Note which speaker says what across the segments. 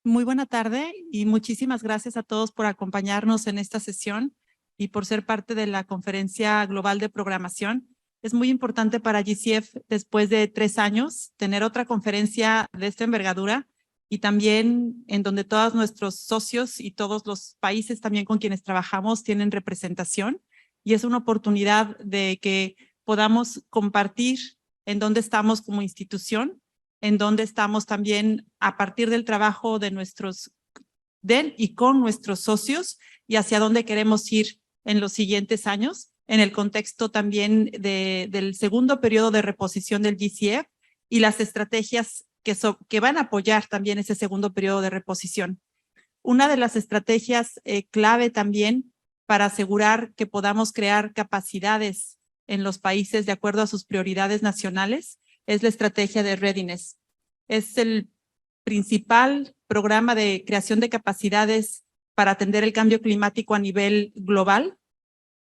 Speaker 1: Muy buena tarde y muchísimas gracias a todos por acompañarnos en esta sesión y por ser parte de la Conferencia Global de Programación. Es muy importante para GCF, después de 3 años, tener otra conferencia de esta envergadura y también en donde todos nuestros socios y todos los países también con quienes trabajamos tienen representación, y es una oportunidad de que podamos compartir en dónde estamos como institución, en donde estamos también a partir del trabajo de y con nuestros socios, y hacia dónde queremos ir en los siguientes años, en el contexto también del segundo periodo de reposición del GCF y las estrategias que van a apoyar también ese segundo periodo de reposición. Una de las estrategias clave también para asegurar que podamos crear capacidades en los países de acuerdo a sus prioridades nacionales es la estrategia de Readiness. Es el principal programa de creación de capacidades para atender el cambio climático a nivel global,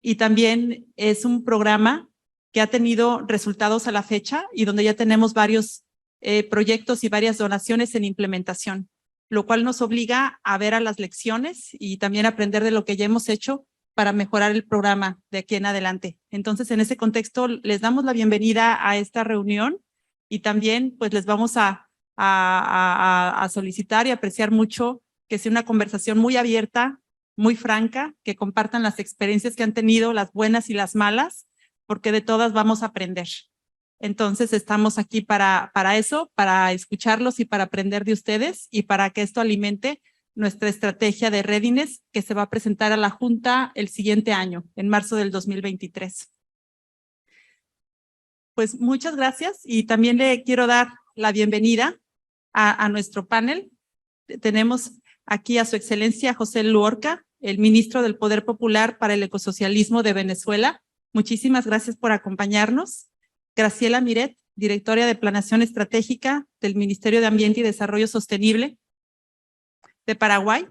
Speaker 1: y también es un programa que ha tenido resultados a la fecha y donde ya tenemos varios proyectos y varias donaciones en implementación, lo cual nos obliga a ver a las lecciones y también aprender de lo que ya hemos hecho para mejorar el programa de aquí en adelante. Entonces, en ese contexto, les damos la bienvenida a esta reunión y también pues les vamos a solicitar y apreciar mucho que sea una conversación muy abierta, muy franca, que compartan las experiencias que han tenido, las buenas y las malas, porque de todas vamos a aprender. Entonces estamos aquí para eso, para escucharlos y para aprender de ustedes y para que esto alimente nuestra estrategia de Readiness que se va a presentar a la Junta el siguiente año, en marzo del 2023. Pues muchas gracias y también le quiero dar la bienvenida a nuestro panel. Tenemos aquí a su excelencia José Luorca, el ministro del Poder Popular para el Ecosocialismo de Venezuela. Muchísimas gracias por acompañarnos. Graciela Miret, directora de Planeación Estratégica del Ministerio de Ambiente y Desarrollo Sostenible de Paraguay.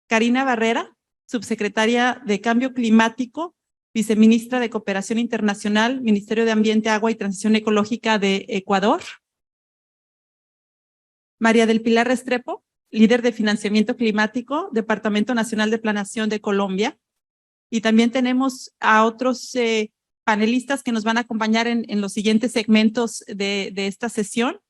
Speaker 1: Karina Barrera, subsecretaria de Cambio Climático, viceministra de Cooperación Internacional, Ministerio de Ambiente, Agua y Transición Ecológica de Ecuador. María del Pilar Restrepo, líder de Financiamiento Climático, Departamento Nacional de Planeación de Colombia. Y también tenemos a otros panelistas que nos van a acompañar en los siguientes segmentos de esta sesión.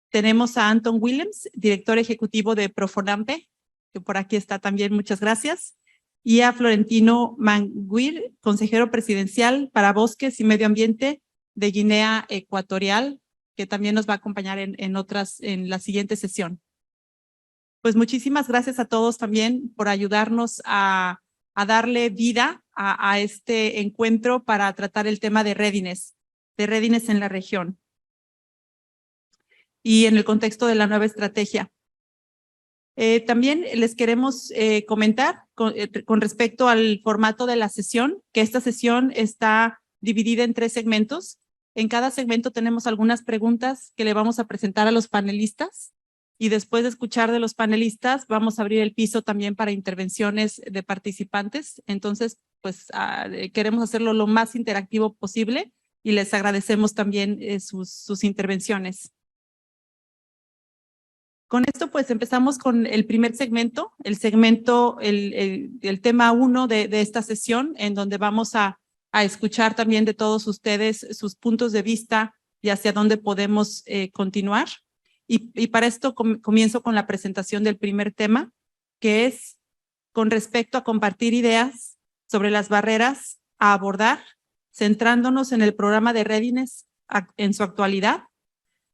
Speaker 1: Tenemos a Anton Willems, director ejecutivo de Profonampe, que por aquí está también, muchas gracias. Y a Florentino Manguir, consejero presidencial para Bosques y Medio Ambiente de Guinea Ecuatorial, que también nos va a acompañar en la siguiente sesión. Pues muchísimas gracias a todos también por ayudarnos a darle vida a este encuentro para tratar el tema de Readiness en la región y en el contexto de la nueva estrategia. También les queremos comentar con respecto al formato de la sesión, que esta sesión está dividida en 3 segmentos. En cada segmento tenemos algunas preguntas que le vamos a presentar a los panelistas, y después de escuchar de los panelistas vamos a abrir el piso también para intervenciones de participantes. Entonces, pues queremos hacerlo lo más interactivo posible y les agradecemos también sus intervenciones. Con esto pues empezamos con el primer segmento, el tema 1 de esta sesión, en donde vamos a escuchar también de todos ustedes sus puntos de vista y hacia dónde podemos continuar. Y para esto comienzo con la presentación del primer tema, que es con respecto a compartir ideas sobre las barreras a abordar, centrándonos en el programa de Readiness en su actualidad,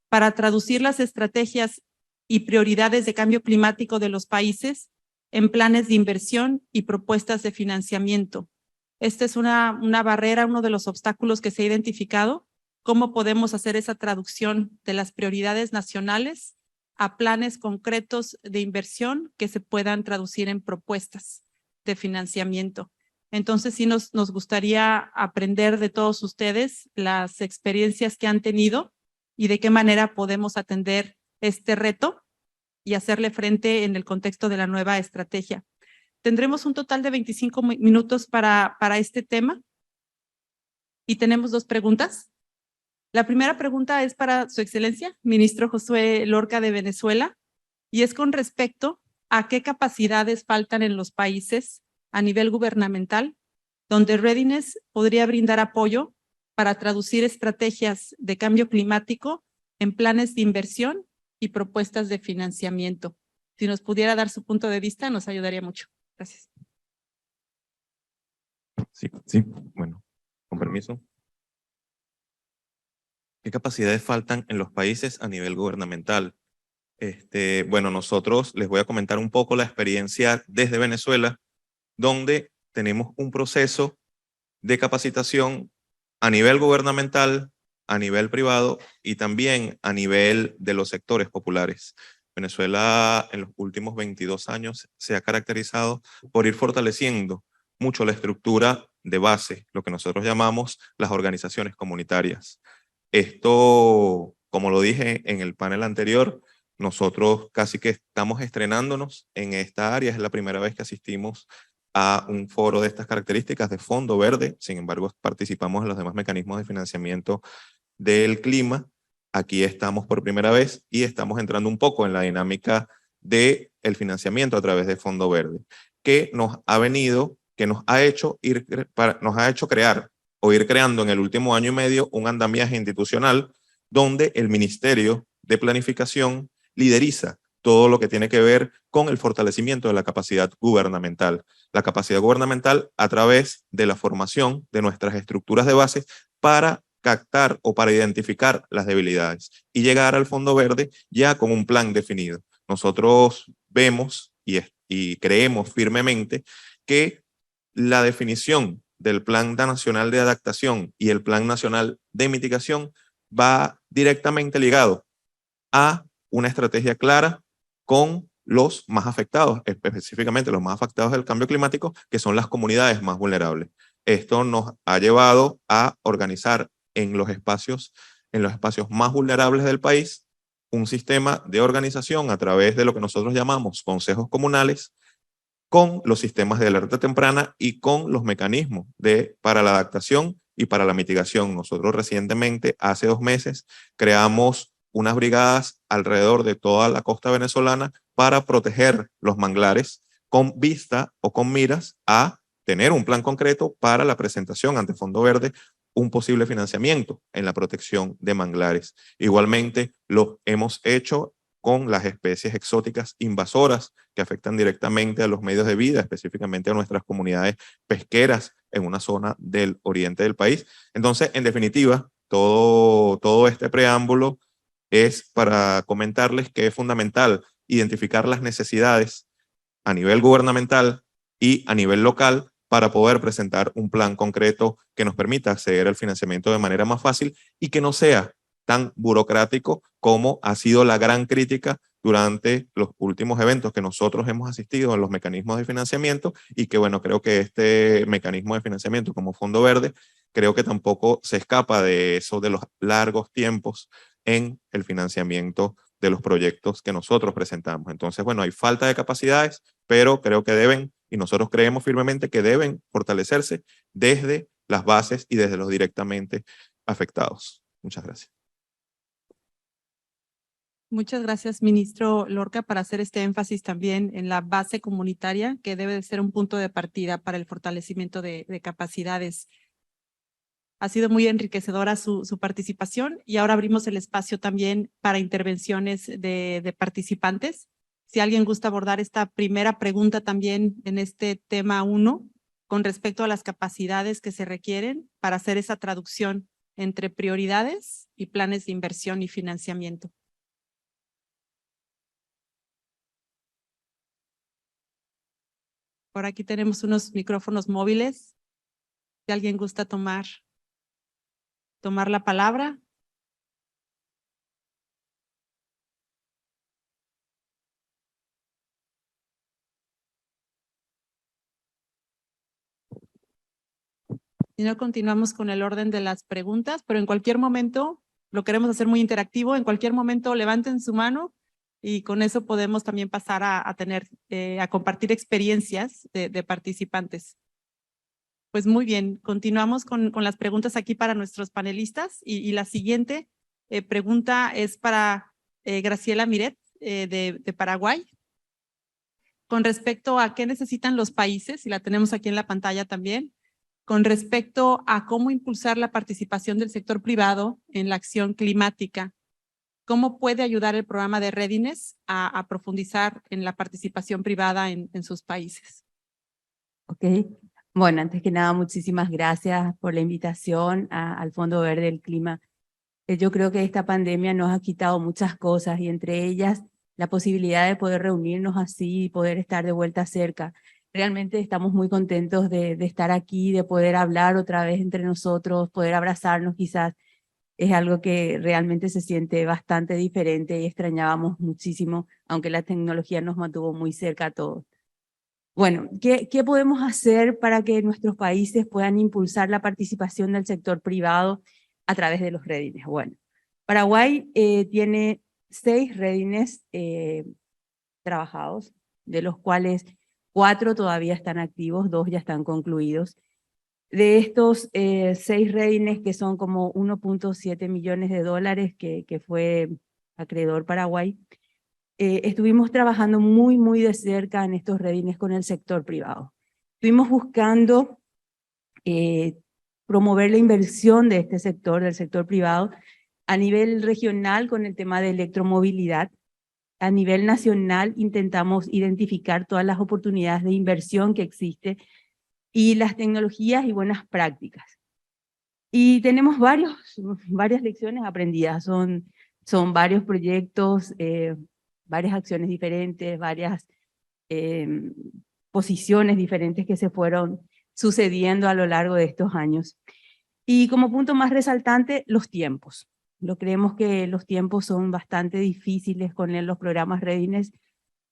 Speaker 1: para traducir las estrategias y prioridades de cambio climático de los países en planes de inversión y propuestas de financiamiento. Esta es una barrera, uno de los obstáculos que se ha identificado. ¿Cómo podemos hacer esa traducción de las prioridades nacionales a planes concretos de inversión que se puedan traducir en propuestas de financiamiento? Entonces, sí nos gustaría aprender de todos ustedes las experiencias que han tenido y de qué manera podemos atender este reto y hacerle frente en el contexto de la nueva estrategia. Tendremos un total de 25 minutos para este tema y tenemos 2 preguntas. La primera pregunta es para su excelencia, ministro Josué Lorca de Venezuela. y es con respecto a qué capacidades faltan en los países a nivel gubernamental, donde Readiness podría brindar apoyo para traducir estrategias de cambio climático en planes de inversión y propuestas de financiamiento. Si nos pudiera dar su punto de vista, nos ayudaría mucho. Gracias.
Speaker 2: Sí, bueno, con permiso. ¿Qué capacidades faltan en los países a nivel gubernamental? Bueno, nosotros les voy a comentar un poco la experiencia desde Venezuela, donde tenemos un proceso de capacitación a nivel gubernamental, a nivel privado y también a nivel de los sectores populares. Venezuela en los últimos 22 años se ha caracterizado por ir fortaleciendo mucho la estructura de base, lo que nosotros llamamos las organizaciones comunitarias. Esto, como lo dije en el panel anterior, nosotros casi que estamos estrenándonos en esta área. Es la primera vez que asistimos a un foro de estas características de Fondo Verde. Sin embargo, participamos en los demás mecanismos de financiamiento del clima. Aquí estamos por primera vez y estamos entrando un poco en la dinámica del financiamiento a través de Fondo Verde, que nos ha hecho crear o ir creando en el último año y medio un andamiaje institucional donde el Ministerio de Planificación lideriza todo lo que tiene que ver con el fortalecimiento de la capacidad gubernamental. La capacidad gubernamental a través de la formación de nuestras estructuras de base para captar o para identificar las debilidades y llegar al Fondo Verde ya con un plan definido. Nosotros vemos y creemos firmemente que la definición del Plan Nacional de Adaptación y el Plan Nacional de Mitigación va directamente ligado a una estrategia clara con los más afectados, específicamente los más afectados del cambio climático, que son las comunidades más vulnerables. Esto nos ha llevado a organizar en los espacios más vulnerables del país un sistema de organización a través de lo que nosotros llamamos consejos comunales, con los sistemas de alerta temprana y con los mecanismos para la adaptación y para la mitigación. Nosotros recientemente, hace 2 meses, creamos unas brigadas alrededor de toda la costa venezolana para proteger los manglares con vista o con miras a tener un plan concreto para la presentación ante Fondo Verde, un posible financiamiento en la protección de manglares. Igualmente, lo hemos hecho con las especies exóticas invasoras que afectan directamente a los medios de vida, específicamente a nuestras comunidades pesqueras en una zona del oriente del país. Entonces, en definitiva, todo este preámbulo es para comentarles que es fundamental identificar las necesidades a nivel gubernamental y a nivel local para poder presentar un plan concreto que nos permita acceder al financiamiento de manera más fácil y que no sea tan burocrático como ha sido la gran crítica durante los últimos eventos que nosotros hemos asistido en los mecanismos de financiamiento y que bueno, creo que este mecanismo de financiamiento como Fondo Verde creo que tampoco se escapa de eso de los largos tiempos en el financiamiento de los proyectos que nosotros presentamos. Entonces, bueno, hay falta de capacidades, pero creo que deben, y nosotros creemos firmemente que deben fortalecerse desde las bases y desde los directamente afectados. Muchas gracias.
Speaker 1: Muchas gracias, ministro Lorca, por hacer este énfasis también en la base comunitaria, que debe de ser un punto de partida para el fortalecimiento de capacidades. Ha sido muy enriquecedora su participación y ahora abrimos el espacio también para intervenciones de participantes. Si alguien gusta abordar esta primera pregunta también en este tema 1, con respecto a las capacidades que se requieren para hacer esa traducción entre prioridades y planes de inversión y financiamiento. Por aquí tenemos unos micrófonos móviles. Si alguien gusta tomar la palabra. Si no, continuamos con el orden de las preguntas, pero en cualquier momento lo queremos hacer muy interactivo. En cualquier momento levanten su mano y con eso podemos también pasar a compartir experiencias de participantes. Pues muy bien, continuamos con las preguntas aquí para nuestros panelistas y la siguiente pregunta es para Graciela Miret. de Paraguay con respecto a qué necesitan los países, y la tenemos aquí en la pantalla también, con respecto a cómo impulsar la participación del sector privado en la acción climática. ¿Cómo puede ayudar el programa de Readiness a profundizar en la participación privada en sus países?
Speaker 3: Ok. Bueno, antes que nada, muchísimas gracias por la invitación al Fondo Verde del Clima. Yo creo que esta pandemia nos ha quitado muchas cosas y entre ellas la posibilidad de poder reunirnos así y poder estar de vuelta cerca. Realmente estamos muy contentos de estar aquí, de poder hablar otra vez entre nosotros, poder abrazarnos quizás. Es algo que realmente se siente bastante diferente y extrañábamos muchísimo, aunque la tecnología nos mantuvo muy cerca a todos. Bueno, ¿qué podemos hacer para que nuestros países puedan impulsar la participación del sector privado a través de los Readiness? Bueno, Paraguay tiene 6 Readiness trabajados, de los cuales 4 todavía están activos, 2 ya están concluidos. De estos 6 Readiness, que son como 1.7 millones de dólares que fue acreedor Paraguay, estuvimos trabajando muy de cerca en estos Readiness con el sector privado. Estuvimos buscando promover la inversión de este sector, del sector privado, a nivel regional con el tema de electromovilidad. A nivel nacional intentamos identificar todas las oportunidades de inversión que existen y las tecnologías y buenas prácticas. Y tenemos varias lecciones aprendidas, son varios proyectos, varias acciones diferentes, varias posiciones diferentes que se fueron sucediendo a lo largo de estos años. Y como punto más resaltante, los tiempos. Creemos que los tiempos son bastante difíciles con los programas Readiness,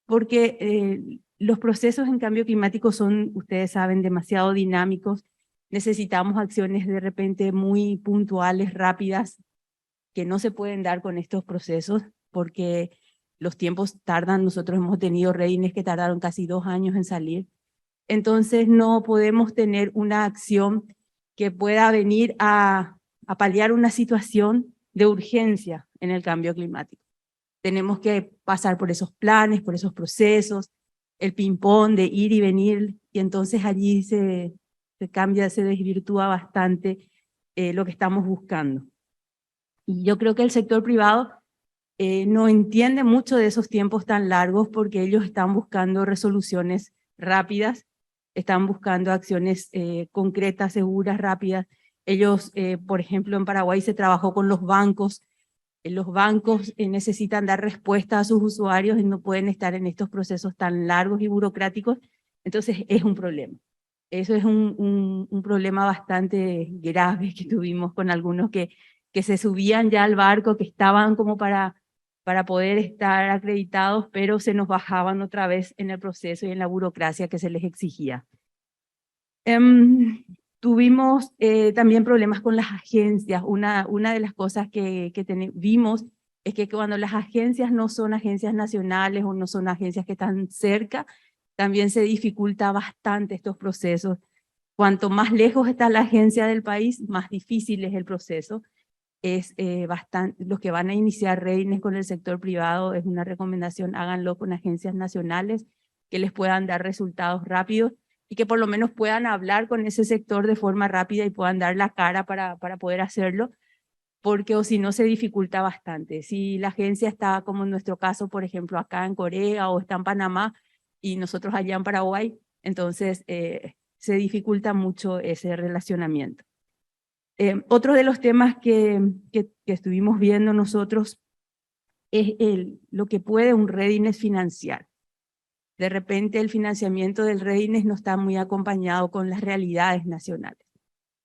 Speaker 3: porque los procesos en cambio climático son, ustedes saben, demasiado dinámicos. Necesitamos acciones de repente muy puntuales, rápidas, que no se pueden dar con estos procesos, porque los tiempos tardan. Nosotros hemos tenido Readiness que tardaron casi 2 años en salir. Entonces no podemos tener una acción que pueda venir a paliar una situación de urgencia en el cambio climático. Tenemos que pasar por esos planes, por esos procesos, el ping-pong de ir y venir, y entonces allí se cambia, se desvirtúa bastante lo que estamos buscando. Y yo creo que el sector privado no entiende mucho de esos tiempos tan largos, porque ellos están buscando resoluciones rápidas, están buscando acciones concretas, seguras, rápidas. Ellos, por ejemplo, en Paraguay se trabajó con los bancos. Los bancos necesitan dar respuesta a sus usuarios y no pueden estar en estos procesos tan largos y burocráticos. Entonces es un problema. Eso es un problema bastante grave que tuvimos con algunos que se subían ya al barco, que estaban como para poder estar acreditados, pero se nos bajaban otra vez en el proceso y en la burocracia que se les exigía. Tuvimos también problemas con las agencias. Una de las cosas que vimos es que cuando las agencias no son agencias nacionales o no son agencias que están cerca, también se dificulta bastante estos procesos. Cuanto más lejos está la agencia del país, más difícil es el proceso. Los que van a iniciar Readiness con el sector privado, es una recomendación, háganlo con agencias nacionales que les puedan dar resultados rápidos y que por lo menos puedan hablar con ese sector de forma rápida y puedan dar la cara para poder hacerlo, porque o si no se dificulta bastante. Si la agencia está, como en nuestro caso, por ejemplo, acá en Corea o está en Panamá y nosotros allá en Paraguay, entonces se dificulta mucho ese relacionamiento. Otro de los temas que estuvimos viendo nosotros es lo que puede un Readiness financiar. De repente el financiamiento del Readiness no está muy acompañado con las realidades nacionales.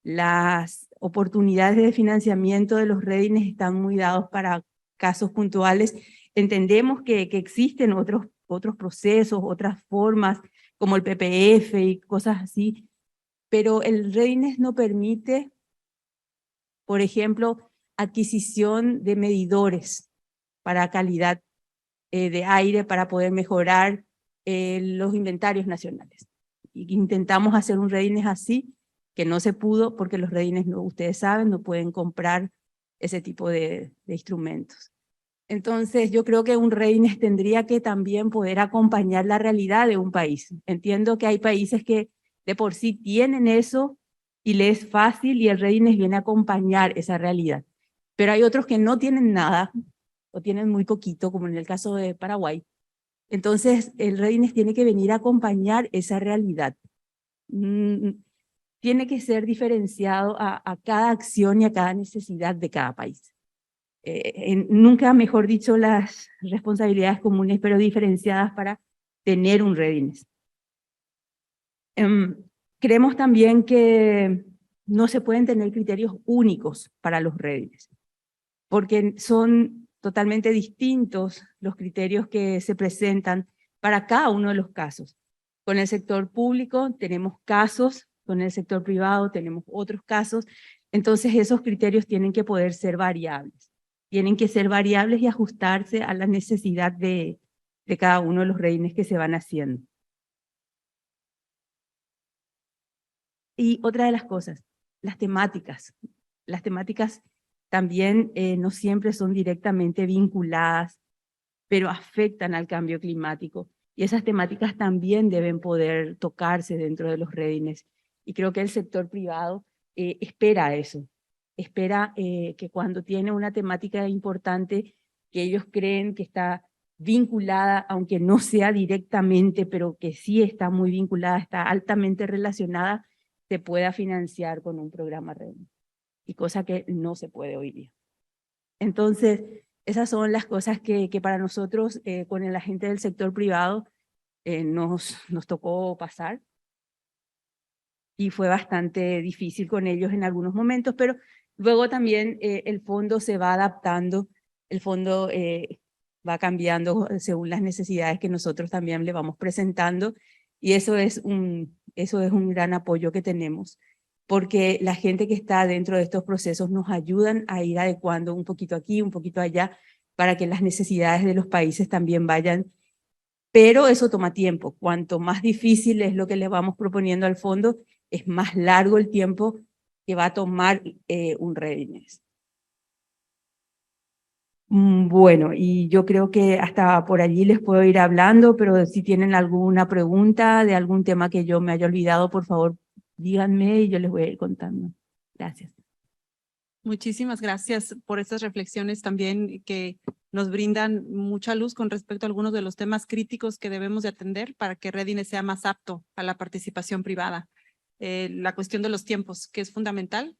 Speaker 3: Las oportunidades de financiamiento de los Readiness están muy dados para casos puntuales. Entendemos que existen otros procesos, otras formas, como el PPF y cosas así, pero el Readiness no permite, por ejemplo, adquisición de medidores para calidad de aire para poder mejorar los inventarios nacionales. Y intentamos hacer un Readiness así, que no se pudo porque los Readiness, ustedes saben, no pueden comprar ese tipo de instrumentos. Entonces, yo creo que un readiness tendría que también poder acompañar la realidad de un país. Entiendo que hay países que de por sí tienen eso y les es fácil y el readiness viene a acompañar esa realidad. Pero hay otros que no tienen nada o tienen muy poquito, como en el caso de Paraguay. Entonces, el readiness tiene que venir a acompañar esa realidad. Tiene que ser diferenciado a cada acción y a cada necesidad de cada país. Nunca, mejor dicho, las responsabilidades comunes, pero diferenciadas para tener un readiness. Creemos también que no se pueden tener criterios únicos para los readiness, porque son totalmente distintos los criterios que se presentan para cada uno de los casos. Con el sector público tenemos casos, con el sector privado tenemos otros casos, entonces esos criterios tienen que poder ser variables. Tienen que ser variables y ajustarse a la necesidad de cada uno de los readiness que se van haciendo. Y otra de las cosas, las temáticas. Las temáticas también no siempre son directamente vinculadas, pero afectan al cambio climático. Y esas temáticas también deben poder tocarse dentro de los readiness. Y creo que el sector privado espera eso. Espera que cuando tiene una temática importante que ellos creen que está vinculada, aunque no sea directamente, pero que sí está muy vinculada, está altamente relacionada, se pueda financiar con un programa readiness. Y cosa que no se puede hoy día. Entonces, esas son las cosas que para nosotros, con el agente del sector privado, nos tocó pasar. Y fue bastante difícil con ellos en algunos momentos, pero luego también el fondo se va adaptando, el fondo va cambiando según las necesidades que nosotros también le vamos presentando, y eso es un gran apoyo que tenemos, porque la gente que está dentro de estos procesos nos ayudan a ir adecuando un poquito aquí, un poquito allá, para que las necesidades de los países también vayan, pero eso toma tiempo. Cuanto más difícil es lo que le vamos proponiendo al fondo, es más largo el tiempo que va a tomar un readiness. Bueno, y yo creo que hasta por allí les puedo ir hablando, pero si tienen alguna pregunta de algún tema que yo me haya olvidado, por favor, díganme y yo les voy a ir contando. Gracias.
Speaker 1: Muchísimas gracias por estas reflexiones también que nos brindan mucha luz con respecto a algunos de los temas críticos que debemos de atender para que readiness sea más apto a la participación privada. La cuestión de los tiempos, que es fundamental.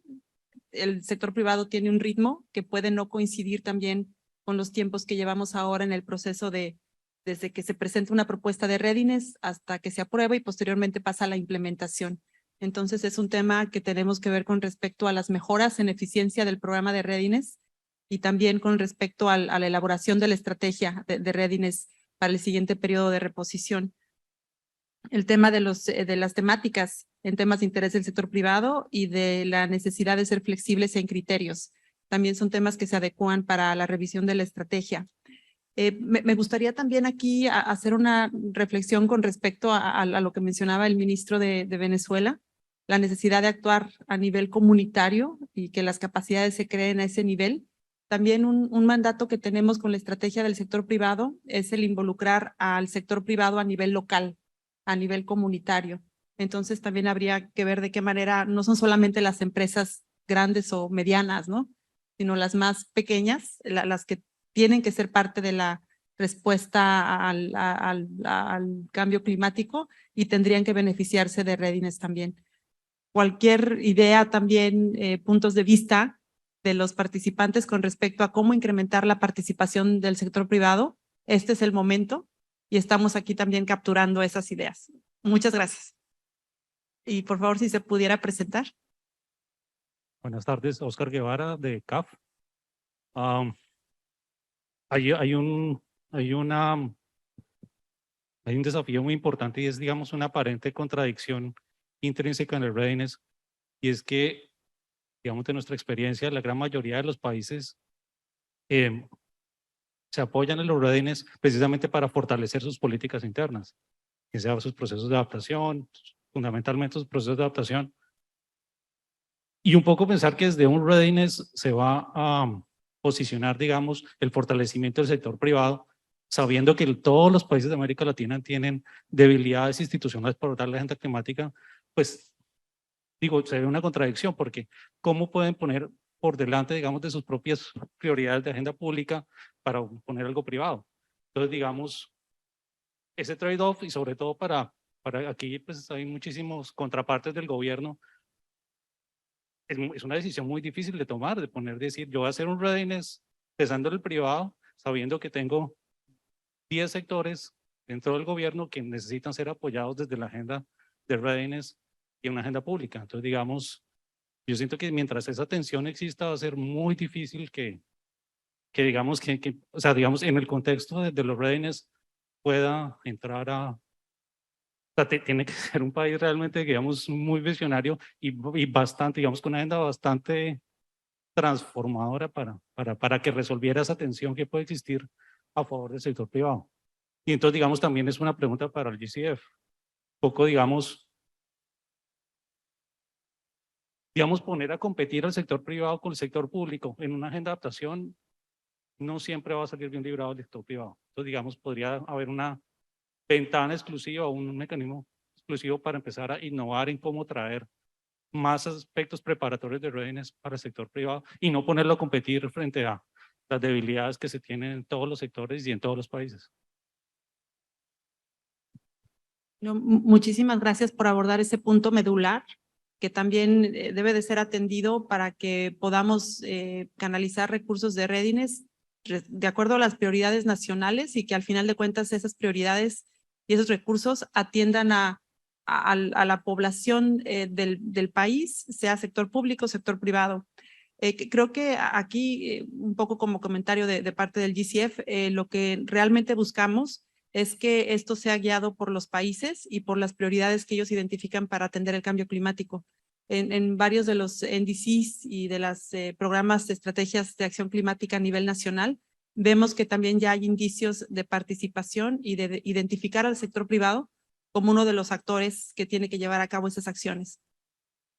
Speaker 1: El sector privado tiene un ritmo que puede no coincidir también con los tiempos que llevamos ahora en el proceso desde que se presenta una propuesta de readiness hasta que se aprueba y posteriormente pasa a la implementación. Entonces es un tema que tenemos que ver con respecto a las mejoras en eficiencia del programa de readiness y también con respecto a la elaboración de la estrategia de readiness para el siguiente periodo de reposición. El tema de las temáticas en temas de interés del sector privado y de la necesidad de ser flexibles en criterios. También son temas que se adecúan para la revisión de la estrategia. Me gustaría también aquí hacer una reflexión con respecto a lo que mencionaba el ministro de Venezuela, la necesidad de actuar a nivel comunitario y que las capacidades se creen a ese nivel. También un mandato que tenemos con la estrategia del sector privado es el involucrar al sector privado a nivel local, a nivel comunitario. Entonces también habría que ver de qué manera no son solamente las empresas grandes o medianas, ¿no? Sino las más pequeñas, las que tienen que ser parte de la respuesta al cambio climático y tendrían que beneficiarse de readiness también. Cualquier idea también, puntos de vista de los participantes con respecto a cómo incrementar la participación del sector privado, este es el momento y estamos aquí también capturando esas ideas. Muchas gracias. Y por favor, si se pudiera presentar.
Speaker 4: Buenas tardes, Oscar Guevara de CAF. Hay un desafío muy importante y es, digamos, una aparente contradicción intrínseca en el readiness, y es que, digamos, de nuestra experiencia, la gran mayoría de los países se apoyan en los readiness precisamente para fortalecer sus políticas internas, que sean sus procesos de adaptación, fundamentalmente sus procesos de adaptación. Y un poco pensar que desde un readiness se va a posicionar, digamos, el fortalecimiento del sector privado, sabiendo que todos los países de América Latina tienen debilidades institucionales para abordar la agenda climática, pues digo, se ve una contradicción porque ¿cómo pueden poner por delante, digamos, de sus propias prioridades de agenda pública para poner algo privado? Entonces, digamos, ese trade-off y sobre todo para aquí, pues hay muchísimos contrapartes del gobierno. Es una decisión muy difícil de tomar, de decir, yo voy a hacer un readiness pensando en el privado, sabiendo que tengo 10 sectores dentro del gobierno que necesitan ser apoyados desde la agenda de readiness y una agenda pública. Entonces, digamos, yo siento que mientras esa tensión exista va a ser muy difícil que digamos, o sea, digamos, en el contexto de los readiness pueda entrar o sea, tiene que ser un país realmente, digamos, muy visionario y bastante, digamos, con una agenda bastante transformadora para que resolviera esa tensión que puede existir a favor del sector privado. Y entonces, digamos, también es una pregunta para el GCF. Un poco, digamos, poner a competir al sector privado con el sector público en una agenda de adaptación no siempre va a salir bien librado el sector privado. Entonces, digamos, podría haber una ventana exclusiva o un mecanismo exclusivo para empezar a innovar en cómo traer más aspectos preparatorios de readiness para el sector privado y no ponerlo a competir frente a las debilidades que se tienen en todos los sectores y en todos los países.
Speaker 1: No, muchísimas gracias por abordar ese punto medular que también debe de ser atendido para que podamos canalizar recursos de readiness de acuerdo a las prioridades nacionales y que al final de cuentas esas prioridades y esos recursos atiendan a la población del país, sea sector público, sector privado. Creo que aquí, un poco como comentario de parte del GCF, lo que realmente buscamos es que esto sea guiado por los países y por las prioridades que ellos identifican para atender el cambio climático. En varios de los NDCs y de los programas de estrategias de acción climática a nivel nacional, vemos que también ya hay indicios de participación y de identificar al sector privado como uno de los actores que tiene que llevar a cabo esas acciones.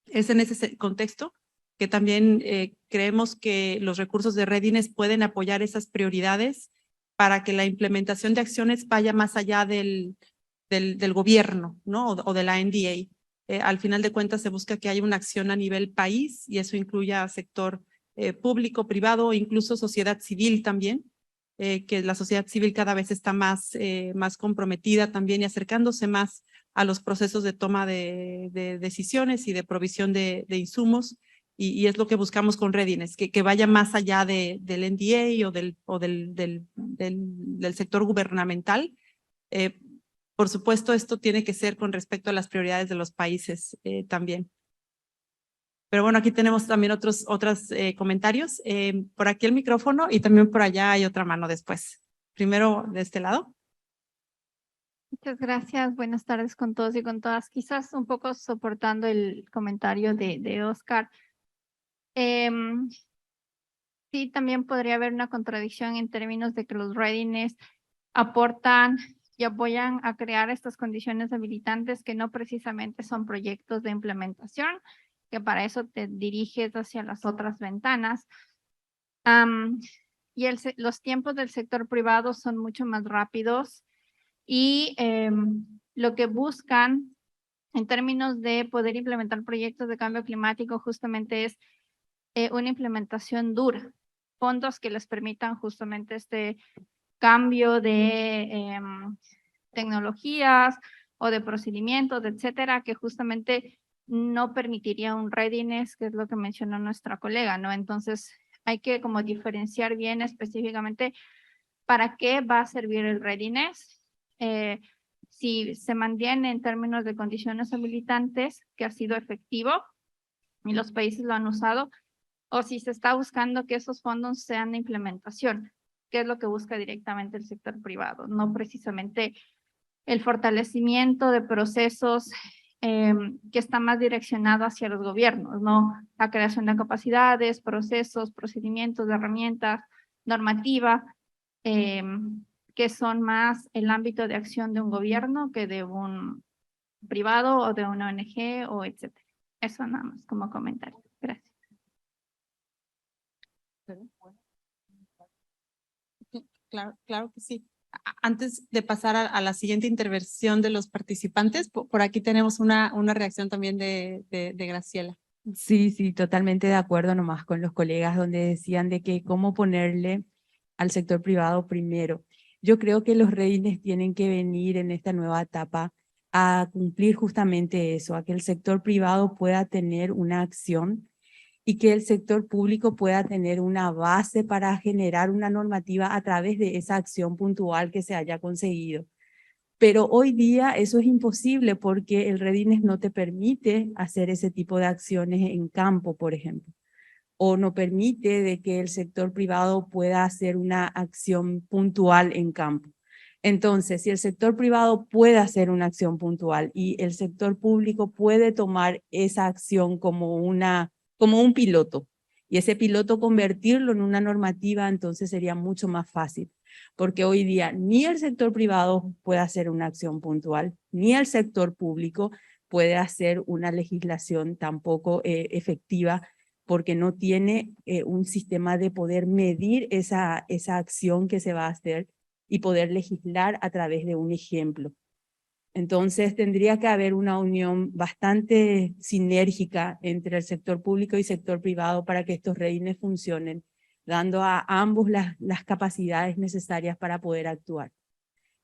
Speaker 1: Es en ese contexto que también creemos que los recursos de readiness pueden apoyar esas prioridades para que la implementación de acciones vaya más allá del gobierno, ¿no? O de la NDA. Al final de cuentas se busca que haya una acción a nivel país y eso incluya sector público, privado, incluso sociedad civil también, que la sociedad civil cada vez está más comprometida también y acercándose más a los procesos de toma de decisiones y de provisión de insumos. Y es lo que buscamos con readiness, que vaya más allá del NDA o del sector gubernamental. Por supuesto, esto tiene que ser con respecto a las prioridades de los países también. Pero bueno, aquí tenemos también otros comentarios. Por aquí el micrófono y también por allá hay otra mano después. Primero de este lado.
Speaker 5: Muchas gracias. Buenas tardes con todos y con todas. Quizás un poco soportando el comentario de Oscar. Sí, también podría haber una contradicción en términos de que los readiness aportan y apoyan a crear estas condiciones habilitantes que no precisamente son proyectos de implementación, que para eso te diriges hacia las otras ventanas. Y los tiempos del sector privado son mucho más rápidos y lo que buscan en términos de poder implementar proyectos de cambio climático justamente es una implementación dura, fondos que les permitan justamente este cambio de tecnologías o de procedimientos, etcétera, que justamente no permitiría un readiness, que es lo que mencionó nuestra colega, ¿no? Entonces hay que como diferenciar bien específicamente para qué va a servir el readiness, si se mantiene en términos de condiciones habilitantes, que ha sido efectivo y los países lo han usado, o si se está buscando que esos fondos sean de implementación, que es lo que busca directamente el sector privado, no precisamente el fortalecimiento de procesos que está más direccionado hacia los gobiernos, ¿no? La creación de capacidades, procesos, procedimientos, de herramientas, normativa, que son más el ámbito de acción de un gobierno que de un privado o de una ONG o etcétera. Eso nada más como comentario. Gracias.
Speaker 1: Claro, claro que sí. Antes de pasar a la siguiente intervención de los participantes, por aquí tenemos una reacción también de Graciela.
Speaker 3: Sí, sí, totalmente de acuerdo nomás con los colegas donde decían de que cómo ponerle al sector privado primero. Yo creo que los reines tienen que venir en esta nueva etapa a cumplir justamente eso, a que el sector privado pueda tener una acción y que el sector público pueda tener una base para generar una normativa a través de esa acción puntual que se haya conseguido. Pero hoy día eso es imposible porque el Redines no te permite hacer ese tipo de acciones en campo, por ejemplo, o no permite de que el sector privado pueda hacer una acción puntual en campo. Entonces, si el sector privado puede hacer una acción puntual y el sector público puede tomar esa acción como un piloto, y ese piloto convertirlo en una normativa, entonces sería mucho más fácil. Porque hoy día ni el sector privado puede hacer una acción puntual, ni el sector público puede hacer una legislación tampoco efectiva, porque no tiene un sistema de poder medir esa acción que se va a hacer y poder legislar a través de un ejemplo. Entonces tendría que haber una unión bastante sinérgica entre el sector público y sector privado para que estos reines funcionen, dando a ambos las capacidades necesarias para poder actuar.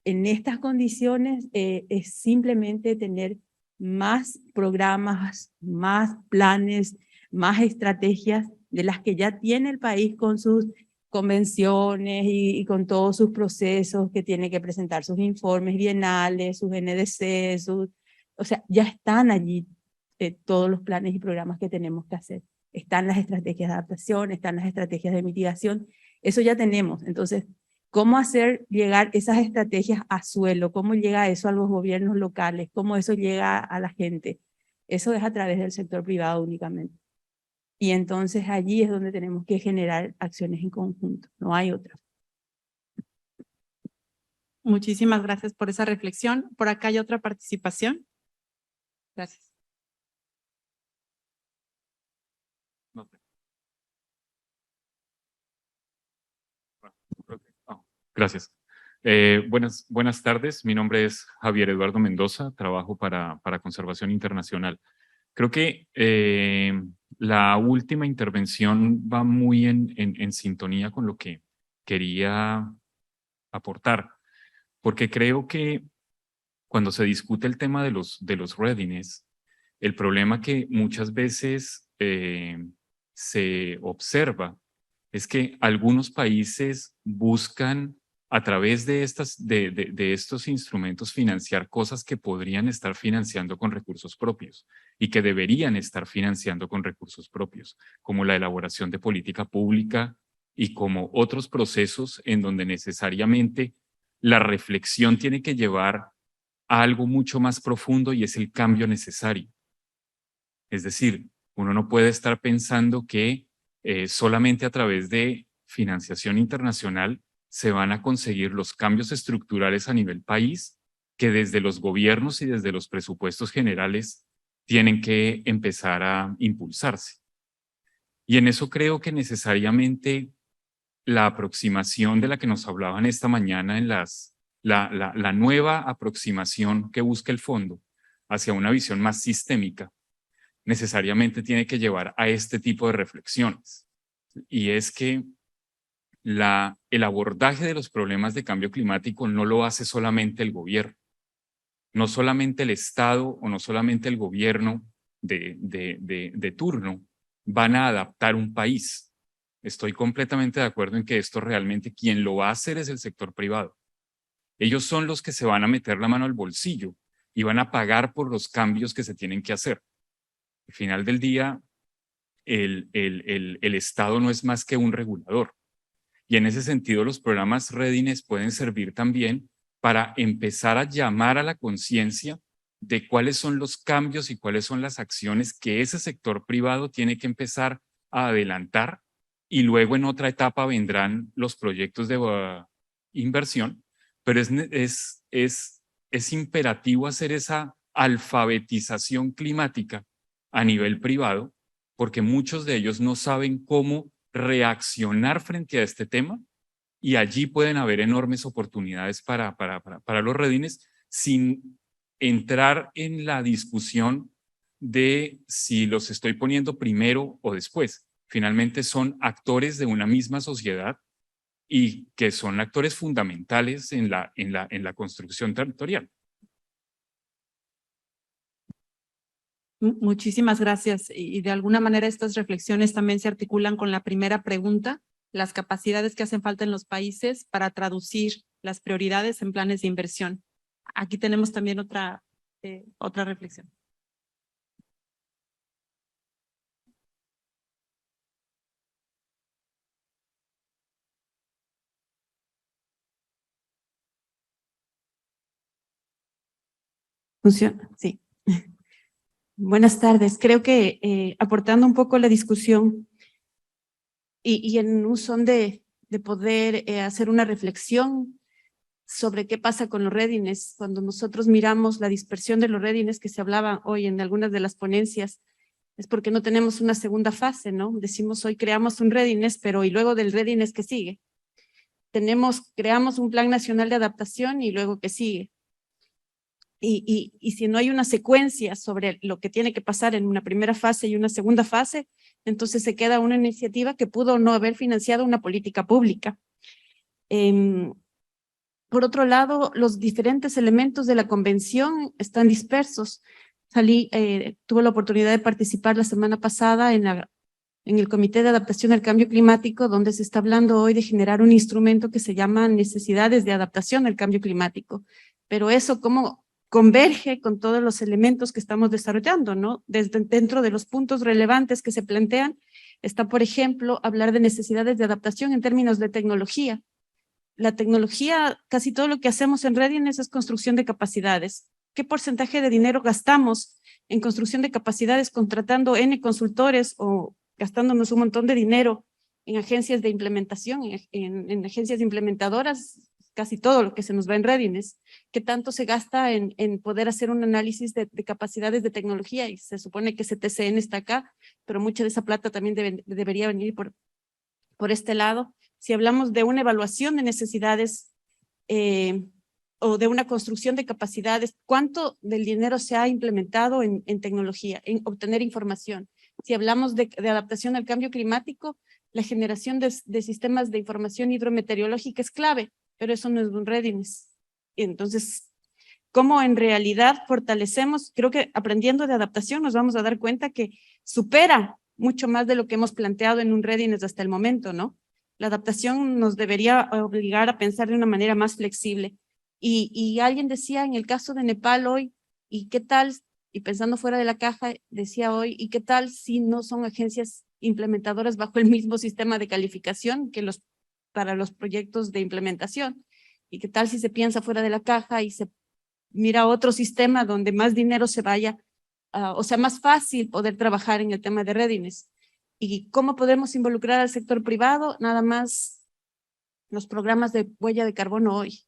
Speaker 3: En estas condiciones es simplemente tener más programas, más planes, más estrategias de las que ya tiene el país con sus convenciones y con todos sus procesos, que tiene que presentar sus informes bienales, sus NDC, o sea, ya están allí todos los planes y programas que tenemos que hacer. Están las estrategias de adaptación, están las estrategias de mitigación, eso ya tenemos. Entonces, ¿cómo hacer llegar esas estrategias a suelo? ¿Cómo llega eso a los gobiernos locales? ¿Cómo eso llega a la gente? Eso es a través del sector privado únicamente. Y entonces allí es donde tenemos que generar acciones en conjunto, no hay otra.
Speaker 1: Muchísimas gracias por esa reflexión. Por acá hay otra participación. Gracias.
Speaker 6: Gracias. Buenas tardes. Mi nombre es Javier Eduardo Mendoza. Trabajo para Conservación Internacional. Creo que la última intervención va muy en sintonía con lo que quería aportar, porque creo que cuando se discute el tema de los readiness, el problema que muchas veces se observa es que algunos países buscan a través de estos instrumentos financiar cosas que podrían estar financiando con recursos propios y que deberían estar financiando con recursos propios, como la elaboración de política pública y como otros procesos en donde necesariamente la reflexión tiene que llevar a algo mucho más profundo y es el cambio necesario. Es decir, uno no puede estar pensando que solamente a través de financiación internacional se van a conseguir los cambios estructurales a nivel país que desde los gobiernos y desde los presupuestos generales tienen que empezar a impulsarse. Y en eso creo que necesariamente la aproximación de la que nos hablaban esta mañana en la nueva aproximación que busca el fondo hacia una visión más sistémica, necesariamente tiene que llevar a este tipo de reflexiones. Y es que el abordaje de los problemas de cambio climático no lo hace solamente el gobierno, no solamente el Estado o no solamente el gobierno de turno van a adaptar un país. Estoy completamente de acuerdo en que esto realmente quien lo va a hacer es el sector privado. Ellos son los que se van a meter la mano al bolsillo y van a pagar por los cambios que se tienen que hacer. Al final del día, el Estado no es más que un regulador. Y en ese sentido, los programas Readiness pueden servir también para empezar a llamar a la conciencia de cuáles son los cambios y cuáles son las acciones que ese sector privado tiene que empezar a adelantar, y luego en otra etapa vendrán los proyectos de inversión, pero es imperativo hacer esa alfabetización climática a nivel privado, porque muchos de ellos no saben cómo reaccionar frente a este tema y allí pueden haber enormes oportunidades para los redines sin entrar en la discusión de si los estoy poniendo primero o después. Finalmente son actores de una misma sociedad y que son actores fundamentales en la construcción territorial.
Speaker 1: Muchísimas gracias. Y de alguna manera estas reflexiones también se articulan con la primera pregunta, las capacidades que hacen falta en los países para traducir las prioridades en planes de inversión. Aquí tenemos también otra reflexión.
Speaker 3: ¿Funciona? Sí. Buenas tardes. Creo que aportando un poco la discusión y en un son de poder hacer una reflexión sobre qué pasa con los redines, cuando nosotros miramos la dispersión de los redines que se hablaba hoy en algunas de las ponencias, es porque no tenemos una segunda fase, ¿no? Decimos hoy creamos un redines, pero ¿y luego del redines qué sigue? Creamos un plan nacional de adaptación y luego ¿qué sigue? Y si no hay una secuencia sobre lo que tiene que pasar en una primera fase y una segunda fase, entonces se queda una iniciativa que pudo no haber financiado una política pública. Por otro lado, los diferentes elementos de la convención están dispersos. Tuve la oportunidad de participar la semana pasada en el Comité de Adaptación al Cambio Climático, donde se está hablando hoy de generar un instrumento que se llama Necesidades de Adaptación al Cambio Climático. Pero eso, ¿cómo converge con todos los elementos que estamos desarrollando, ¿no? Dentro de los puntos relevantes que se plantean, está, por ejemplo, hablar de necesidades de adaptación en términos de tecnología. La tecnología, casi todo lo que hacemos en Readiness es construcción de capacidades. ¿Qué porcentaje de dinero gastamos en construcción de capacidades contratando N consultores o gastándonos un montón de dinero en agencias de implementación, en agencias implementadoras? Casi todo lo que se nos va en Readiness, ¿qué tanto se gasta en poder hacer un análisis de capacidades de tecnología? Y se supone que CTCN está acá, pero mucha de esa plata también debería venir por este lado. Si hablamos de una evaluación de necesidades o de una construcción de capacidades, ¿cuánto del dinero se ha implementado en tecnología, en obtener información? Si hablamos de adaptación al cambio climático, la generación de sistemas de información hidrometeorológica es clave, pero eso no es un readiness. Entonces, ¿cómo en realidad fortalecemos? Creo que aprendiendo de adaptación nos vamos a dar cuenta que supera mucho más de lo que hemos planteado en un readiness hasta el momento, ¿no? La adaptación nos debería obligar a pensar de una manera más flexible. Y alguien decía en el caso de Nepal hoy, ¿y qué tal? Y pensando fuera de la caja, decía hoy, ¿y qué tal si no son agencias implementadoras bajo el mismo sistema de calificación que para los proyectos de implementación? ¿Y qué tal si se piensa fuera de la caja y se mira otro sistema donde más dinero se vaya, o sea, más fácil poder trabajar en el tema de readiness? ¿Y cómo podemos involucrar al sector privado? Nada más los programas de huella de carbono hoy.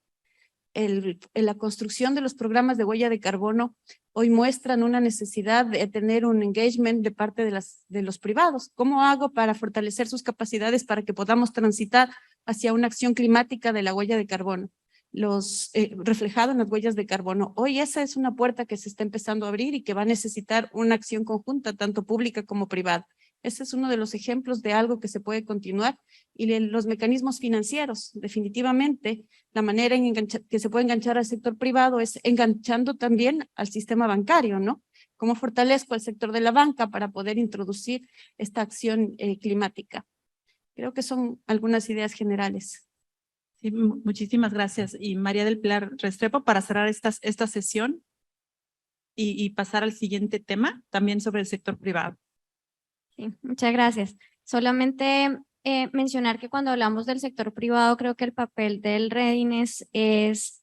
Speaker 3: La construcción de los programas de huella de carbono hoy muestran una necesidad de tener un engagement de parte de los privados. ¿Cómo hago para fortalecer sus capacidades para que podamos transitar hacia una acción climática de la huella de carbono? Reflejado en las huellas de carbono. Hoy esa es una puerta que se está empezando a abrir y que va a necesitar una acción conjunta, tanto pública como privada. Ese es uno de los ejemplos de algo que se puede continuar. Y los mecanismos financieros, definitivamente, la manera en que se puede enganchar al sector privado es enganchando también al sistema bancario, ¿no? ¿Cómo fortalezco al sector de la banca para poder introducir esta acción climática? Creo que son algunas ideas generales.
Speaker 1: Sí, muchísimas gracias. Y María del Pilar Restrepo, para cerrar esta sesión y pasar al siguiente tema, también sobre el sector privado.
Speaker 7: Sí, muchas gracias. Solamente mencionar que cuando hablamos del sector privado, creo que el papel del readiness es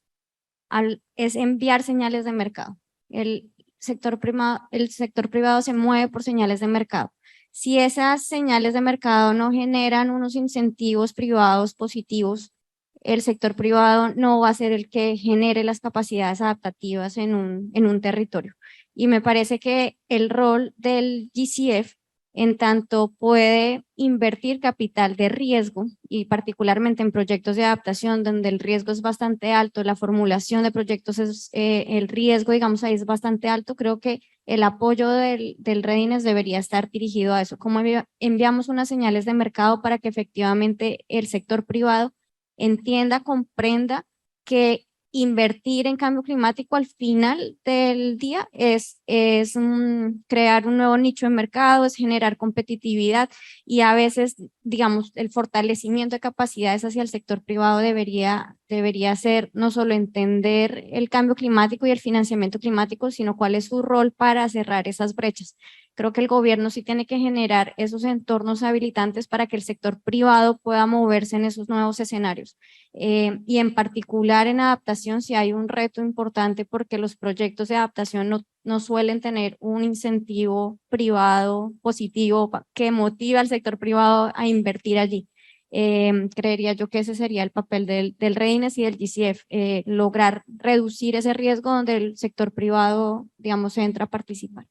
Speaker 7: enviar señales de mercado. El sector privado se mueve por señales de mercado. Si esas señales de mercado no generan unos incentivos privados positivos, el sector privado no va a ser el que genere las capacidades adaptativas en un territorio. Y me parece que el rol del GCF en tanto puede invertir capital de riesgo y particularmente en proyectos de adaptación donde el riesgo es bastante alto, la formulación de proyectos es, el riesgo, digamos, ahí es bastante alto. Creo que el apoyo del Readiness debería estar dirigido a eso. ¿Cómo enviamos unas señales de mercado para que efectivamente el sector privado entienda, comprenda que invertir en cambio climático al final del día es crear un nuevo nicho de mercado, es generar competitividad y a veces, digamos, el fortalecimiento de capacidades hacia el sector privado debería ser no solo entender el cambio climático y el financiamiento climático, sino cuál es su rol para cerrar esas brechas. Creo que el gobierno sí tiene que generar esos entornos habilitantes para que el sector privado pueda moverse en esos nuevos escenarios. Y en particular en adaptación sí hay un reto importante porque los proyectos de adaptación no suelen tener un incentivo privado positivo que motive al sector privado a invertir allí. Creería yo que ese sería el papel del Readiness y del GCF, lograr reducir ese riesgo donde el sector privado, digamos, entra a participar.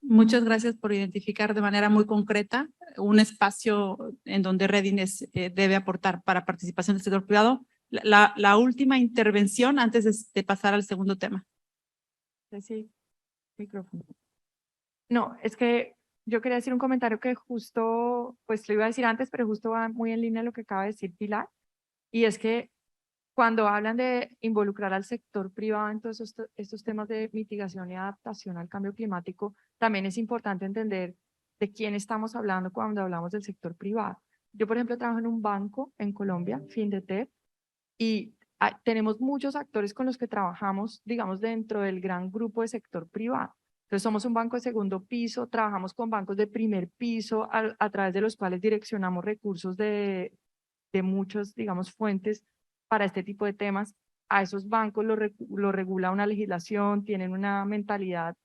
Speaker 1: Muchas gracias por identificar de manera muy concreta un espacio en donde Readiness debe aportar para participación del sector privado. La última intervención antes de pasar al segundo tema.
Speaker 8: Sí, micrófono. No, es que yo quería decir un comentario que justo, pues lo iba a decir antes, pero justo va muy en línea lo que acaba de decir Pilar, y es que cuando hablan de involucrar al sector privado en todos estos temas de mitigación y adaptación al cambio climático, también es importante entender de quién estamos hablando cuando hablamos del sector privado. Yo, por ejemplo, trabajo en un banco en Colombia, Findeter, y tenemos muchos actores con los que trabajamos, digamos, dentro del gran grupo de sector privado. Entonces, somos un banco de segundo piso, trabajamos con bancos de primer piso, a través de los cuales direccionamos recursos de muchas, digamos, fuentes para este tipo de temas. A esos bancos lo regula una legislación, tienen una mentalidad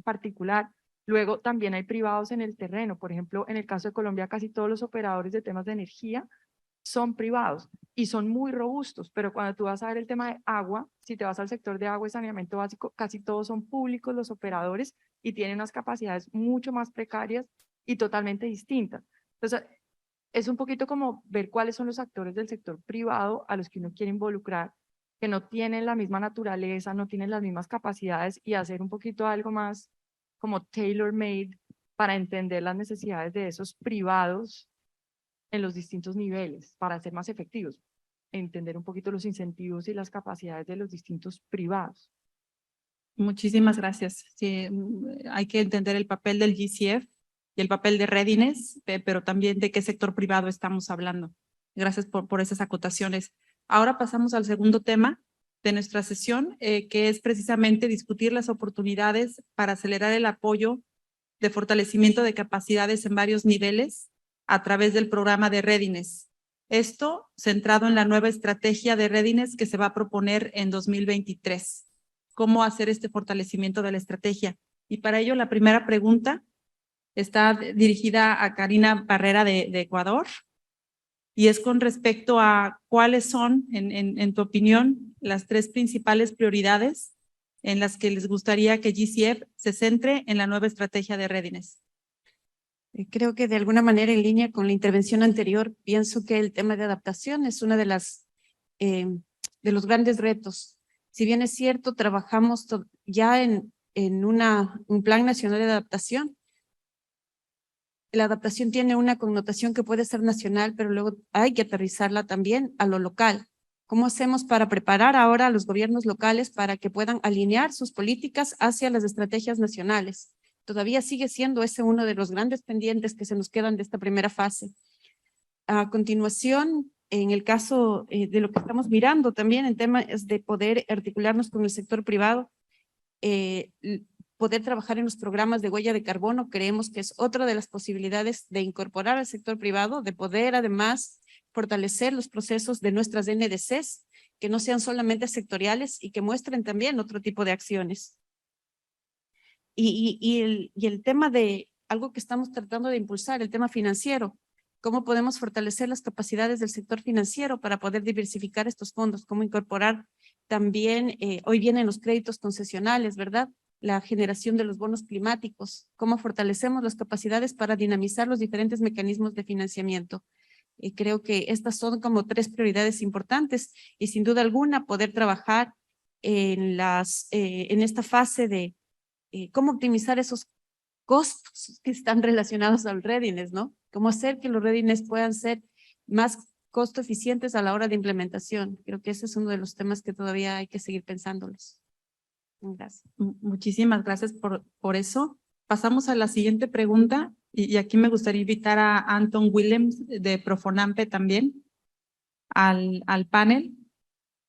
Speaker 8: particular. Luego también hay privados en el terreno. Por ejemplo, en el caso de Colombia, casi todos los operadores de temas de energía son privados y son muy robustos, pero cuando tú vas a ver el tema de agua, si te vas al sector de agua y saneamiento básico, casi todos son públicos los operadores y tienen unas capacidades mucho más precarias y totalmente distintas. Entonces, es un poquito como ver cuáles son los actores del sector privado a los que uno quiere involucrar, que no tienen la misma naturaleza, no tienen las mismas capacidades y hacer un poquito algo más como tailor-made para entender las necesidades de esos privados en los distintos niveles, para ser más efectivos, entender un poquito los incentivos y las capacidades de los distintos privados.
Speaker 1: Muchísimas gracias. Sí, hay que entender el papel del GCF y el papel de Readiness, pero también de qué sector privado estamos hablando. Gracias por esas acotaciones. Ahora pasamos al segundo tema de nuestra sesión, que es precisamente discutir las oportunidades para acelerar el apoyo de fortalecimiento de capacidades en varios niveles a través del programa de Readiness. Esto centrado en la nueva estrategia de Readiness que se va a proponer en 2023. ¿Cómo hacer este fortalecimiento de la estrategia? Y para ello la primera pregunta está dirigida a Karina Barrera de Ecuador y es con respecto a cuáles son, en tu opinión, las tres principales prioridades en las que les gustaría que GCF se centre en la nueva estrategia de Readiness.
Speaker 9: Creo que de alguna manera en línea con la intervención anterior, pienso que el tema de adaptación es una de los grandes retos. Si bien es cierto, trabajamos ya en un plan nacional de adaptación. La adaptación tiene una connotación que puede ser nacional, pero luego hay que aterrizarla también a lo local. ¿Cómo hacemos para preparar ahora a los gobiernos locales para que puedan alinear sus políticas hacia las estrategias nacionales? Todavía sigue siendo ese uno de los grandes pendientes que se nos quedan de esta primera fase. A continuación, en el caso de lo que estamos mirando también en temas de poder articularnos con el sector privado, poder trabajar en los programas de huella de carbono, creemos que es otra de las posibilidades de incorporar al sector privado, de poder además fortalecer los procesos de nuestras NDCs, que no sean solamente sectoriales y que muestren también otro tipo de acciones. Y el tema de algo que estamos tratando de impulsar, el tema financiero, cómo podemos fortalecer las capacidades del sector financiero para poder diversificar estos fondos, cómo incorporar también, hoy vienen los créditos concesionales, ¿verdad? la generación de los bonos climáticos, cómo fortalecemos las capacidades para dinamizar los diferentes mecanismos de financiamiento. Y creo que estas son como 3 prioridades importantes y sin duda alguna poder trabajar en esta fase de cómo optimizar esos costos que están relacionados al readiness, ¿no? Cómo hacer que los readiness puedan ser más costo eficientes a la hora de implementación. Creo que ese es uno de los temas que todavía hay que seguir pensándolos. Gracias.
Speaker 1: Muchísimas gracias por eso. Pasamos a la siguiente pregunta y aquí me gustaría invitar a Anton Willems de Profonampe también al panel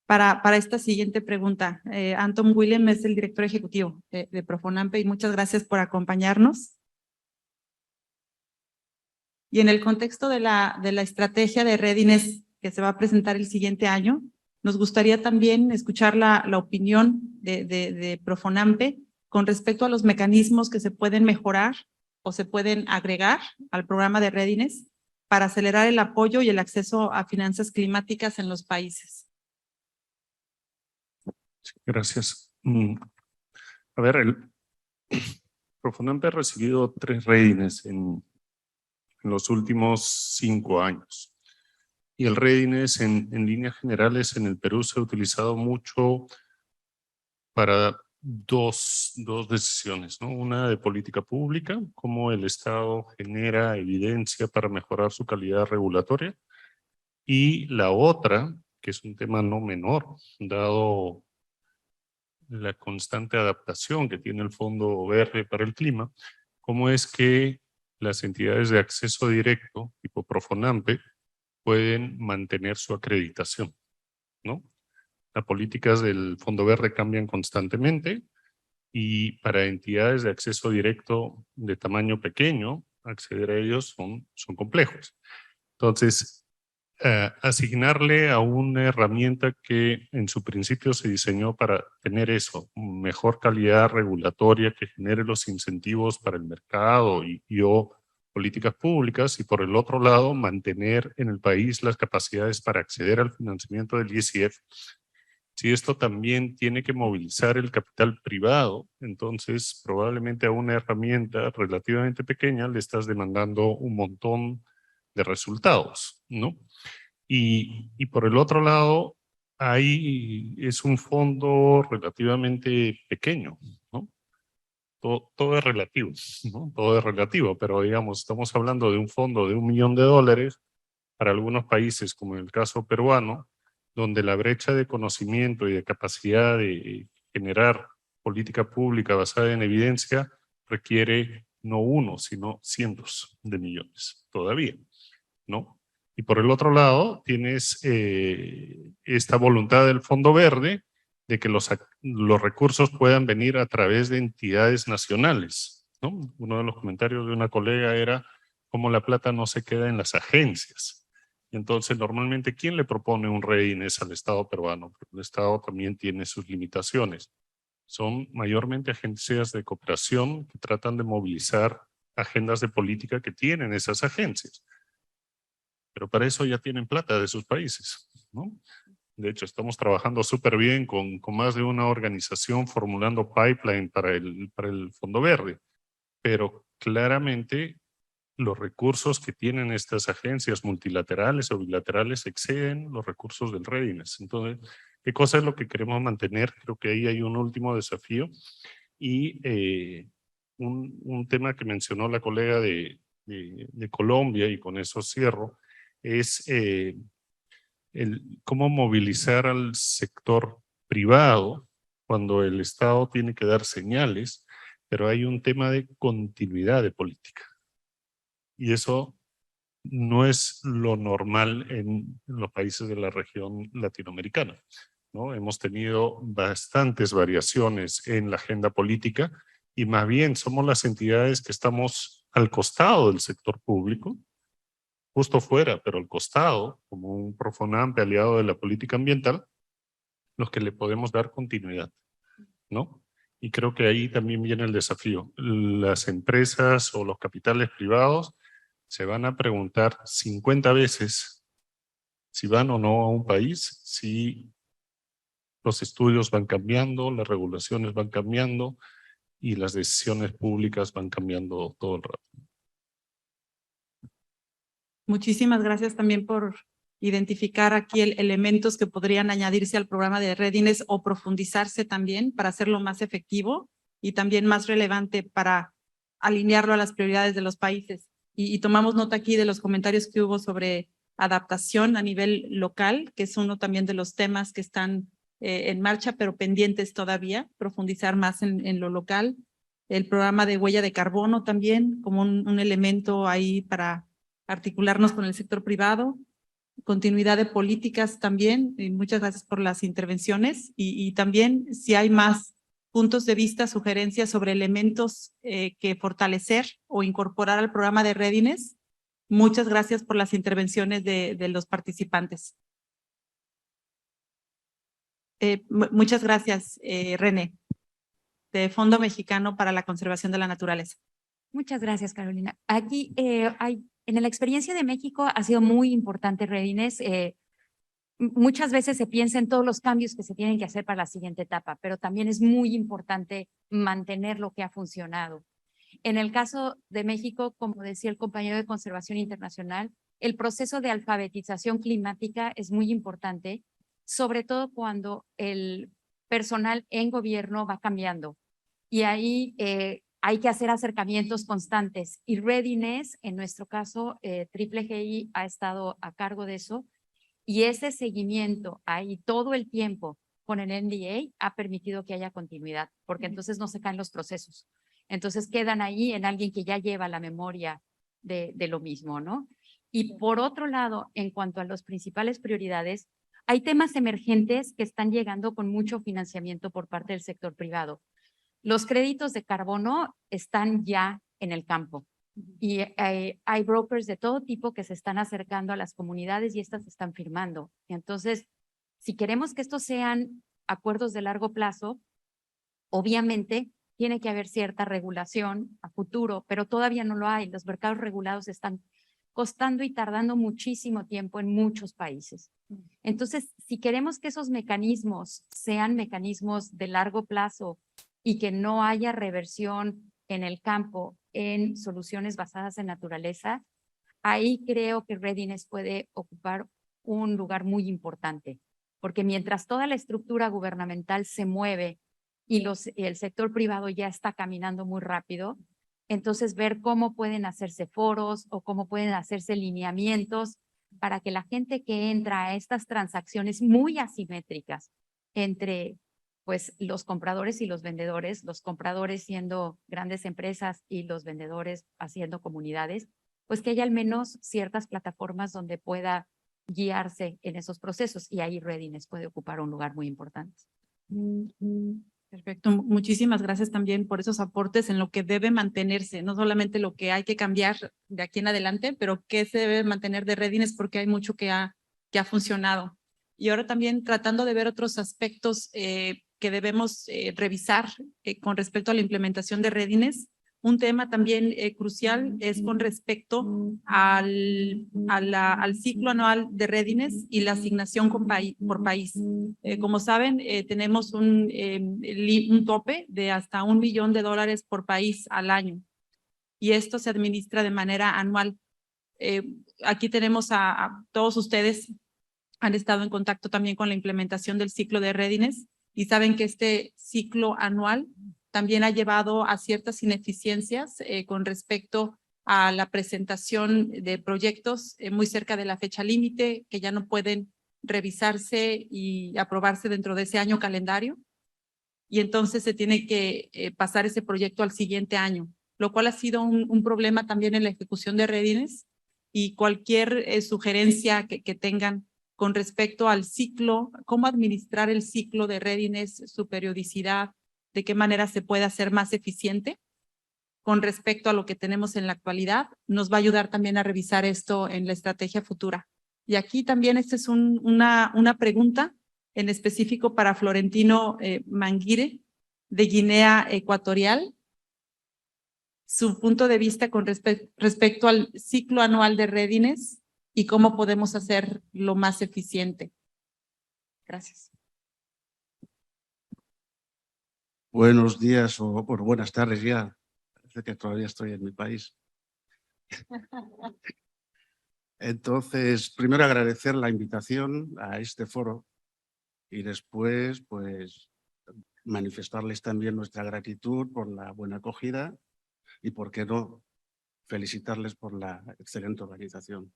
Speaker 1: para esta siguiente pregunta. Anton Willems es el director ejecutivo de Profonampe y muchas gracias por acompañarnos. Y en el contexto de la estrategia de readiness que se va a presentar el siguiente año, nos gustaría también escuchar la opinión de Profonampe con respecto a los mecanismos que se pueden mejorar o se pueden agregar al programa de readiness para acelerar el apoyo y el acceso a finanzas climáticas en los países.
Speaker 10: Gracias. A ver, Profonampe ha recibido 3 readiness en los últimos 5 años. Y el readiness en líneas generales en el Perú se ha utilizado mucho para dos decisiones, ¿no? Una de política pública, cómo el Estado genera evidencia para mejorar su calidad regulatoria. Y la otra, que es un tema no menor, dado la constante adaptación que tiene el Fondo Verde para el Clima, cómo es que las entidades de acceso directo, tipo Profonampe, pueden mantener su acreditación, ¿no? Las políticas del Fondo Verde cambian constantemente y para entidades de acceso directo de tamaño pequeño, acceder a ellos son complejos. Entonces, asignarle a una herramienta que en su principio se diseñó para tener eso, mejor calidad regulatoria que genere los incentivos para el mercado o políticas públicas, y por el otro lado mantener en el país las capacidades para acceder al financiamiento del ISIF. Si esto también tiene que movilizar el capital privado, entonces probablemente a una herramienta relativamente pequeña le estás demandando un montón de resultados, ¿no? Y por el otro lado, ahí es un fondo relativamente pequeño, ¿no? Todo es relativo, ¿no? Todo es relativo, pero digamos, estamos hablando de un fondo de $1 millón para algunos países, como en el caso peruano, donde la brecha de conocimiento y de capacidad de generar política pública basada en evidencia requiere no 1, sino cientos de millones todavía, ¿no? Y por el otro lado tienes esta voluntad del Fondo Verde de que los recursos puedan venir a través de entidades nacionales, ¿no? Uno de los comentarios de una colega era cómo la plata no se queda en las agencias. Entonces, normalmente, ¿quién le propone un readiness al Estado peruano? Porque el Estado también tiene sus limitaciones. Son mayormente agencias de cooperación que tratan de movilizar agendas de política que tienen esas agencias. Pero para eso ya tienen plata de sus países, ¿no? De hecho, estamos trabajando súper bien con más de una organización formulando pipeline para el Fondo Verde. Pero claramente los recursos que tienen estas agencias multilaterales o bilaterales exceden los recursos del readiness. Entonces, ¿qué cosa es lo que queremos mantener? Creo que ahí hay un último desafío. Y un tema que mencionó la colega de Colombia, y con eso cierro, es cómo movilizar al sector privado cuando el Estado tiene que dar señales, pero hay un tema de continuidad de política. Y eso no es lo normal en los países de la región latinoamericana, ¿no? Hemos tenido bastantes variaciones en la agenda política y más bien somos las entidades que estamos al costado del sector público, justo fuera, pero al costado, como un Profonampe aliado de la política ambiental, los que le podemos dar continuidad, ¿no? Y creo que ahí también viene el desafío. Las empresas o los capitales privados se van a preguntar 50 veces si van o no a un país, si los estudios van cambiando, las regulaciones van cambiando, y las decisiones públicas van cambiando todo el rato.
Speaker 1: Muchísimas gracias también por identificar aquí elementos que podrían añadirse al programa de Readiness o profundizarse también para hacerlo más efectivo y también más relevante para alinearlo a las prioridades de los países. Y tomamos nota aquí de los comentarios que hubo sobre adaptación a nivel local, que es uno también de los temas que están en marcha, pero pendientes todavía, profundizar más en lo local. El programa de huella de carbono también, como un elemento ahí para articularnos con el sector privado. Continuidad de políticas también, y muchas gracias por las intervenciones. Y también si hay más puntos de vista, sugerencias sobre elementos que fortalecer o incorporar al programa de Readiness. Muchas gracias por las intervenciones de los participantes. Muchas gracias, René, de Fondo Mexicano para la Conservación de la Naturaleza.
Speaker 11: Muchas gracias, Carolina. Aquí en la experiencia de México ha sido muy importante Readiness. Muchas veces se piensa en todos los cambios que se tienen que hacer para la siguiente etapa, pero también es muy importante mantener lo que ha funcionado. En el caso de México, como decía el compañero de Conservación Internacional, el proceso de alfabetización climática es muy importante, sobre todo cuando el personal en gobierno va cambiando. Y ahí hay que hacer acercamientos constantes. Y Readiness, en nuestro caso, Triple GI ha estado a cargo de eso. Y ese seguimiento ahí todo el tiempo con el NDA ha permitido que haya continuidad, porque entonces no se caen los procesos. Entonces quedan ahí en alguien que ya lleva la memoria de lo mismo, ¿no? Y por otro lado, en cuanto a las principales prioridades, hay temas emergentes que están llegando con mucho financiamiento por parte del sector privado. Los créditos de carbono están ya en el campo y hay brokers de todo tipo que se están acercando a las comunidades y estas se están firmando. Entonces, si queremos que estos sean acuerdos de largo plazo, obviamente tiene que haber cierta regulación a futuro, pero todavía no lo hay. Los mercados regulados están costando y tardando muchísimo tiempo en muchos países. Entonces, si queremos que esos mecanismos sean mecanismos de largo plazo y que no haya reversión en el campo en soluciones basadas en naturaleza, ahí creo que Readiness puede ocupar un lugar muy importante, porque mientras toda la estructura gubernamental se mueve y el sector privado ya está caminando muy rápido, entonces ver cómo pueden hacerse foros o cómo pueden hacerse lineamientos para que la gente que entra a estas transacciones muy asimétricas entre pues los compradores y los vendedores, los compradores siendo grandes empresas y los vendedores haciendo comunidades, pues que haya al menos ciertas plataformas donde pueda guiarse en esos procesos y ahí Readiness puede ocupar un lugar muy importante.
Speaker 1: Perfecto, muchísimas gracias también por esos aportes en lo que debe mantenerse, no solamente lo que hay que cambiar de aquí en adelante, pero qué se debe mantener de Readiness porque hay mucho que ha funcionado. Y ahora también tratando de ver otros aspectos que debemos revisar con respecto a la implementación de Readiness. Un tema también crucial es con respecto al ciclo anual de Readiness y la asignación por país. Como saben, tenemos un tope de hasta $1 millón por país al año y esto se administra de manera anual. Aquí tenemos a todos ustedes han estado en contacto también con la implementación del ciclo de Readiness y saben que este ciclo anual también ha llevado a ciertas ineficiencias con respecto a la presentación de proyectos muy cerca de la fecha límite, que ya no pueden revisarse y aprobarse dentro de ese año calendario. Y entonces se tiene que pasar ese proyecto al siguiente año, lo cual ha sido un problema también en la ejecución de Readiness y cualquier sugerencia que tengan con respecto al ciclo, cómo administrar el ciclo de Readiness, su periodicidad, de qué manera se puede hacer más eficiente con respecto a lo que tenemos en la actualidad, nos va a ayudar también a revisar esto en la estrategia futura. Y aquí también esta es una pregunta en específico para Florentino Manguire de Guinea Ecuatorial. Su punto de vista con respecto al ciclo anual de Readiness y cómo podemos hacerlo más eficiente. Gracias.
Speaker 12: Buenos días o buenas tardes ya. Parece que todavía estoy en mi país. Entonces, primero agradecer la invitación a este foro y después, pues, manifestarles también nuestra gratitud por la buena acogida y, por qué no, felicitarles por la excelente organización.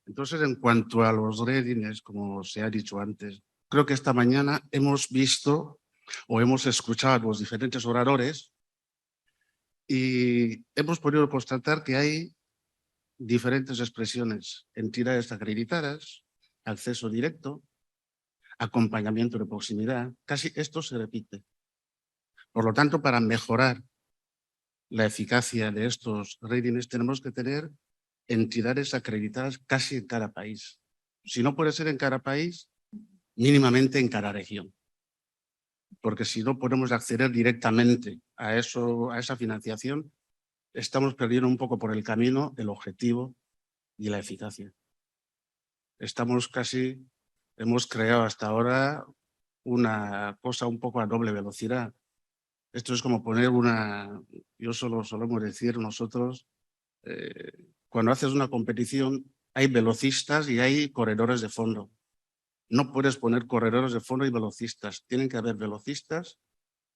Speaker 12: Entonces, en cuanto a los readings, como se ha dicho antes, creo que esta mañana hemos visto o hemos escuchado a los diferentes oradores y hemos podido constatar que hay diferentes expresiones: entidades acreditadas, acceso directo, acompañamiento de proximidad. Casi esto se repite. Por lo tanto, para mejorar la eficacia de estos ratings tenemos que tener entidades acreditadas casi en cada país. Si no puede ser en cada país, mínimamente en cada región. Porque si no podemos acceder directamente a esa financiación, estamos perdiendo un poco por el camino el objetivo y la eficacia. Hemos creado hasta ahora una cosa un poco a doble velocidad. Esto es como poner solemos decir nosotros, cuando haces una competición hay velocistas y hay corredores de fondo. No puedes poner corredores de fondo y velocistas. Tienen que haber velocistas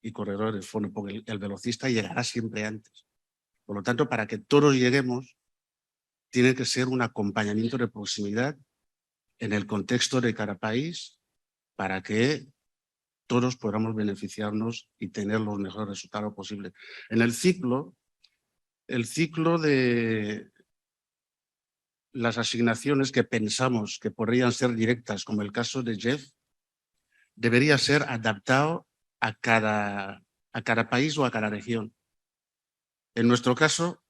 Speaker 12: y corredores de fondo, porque el velocista llegará siempre antes. Por lo tanto, para que todos lleguemos, tiene que ser un acompañamiento de proximidad en el contexto de cada país para que todos podamos beneficiarnos y tener los mejores resultados posibles. En el ciclo de las asignaciones que pensamos que podrían ser directas, como el caso de Jeff, debería ser adaptado a cada país o a cada región. En nuestro caso,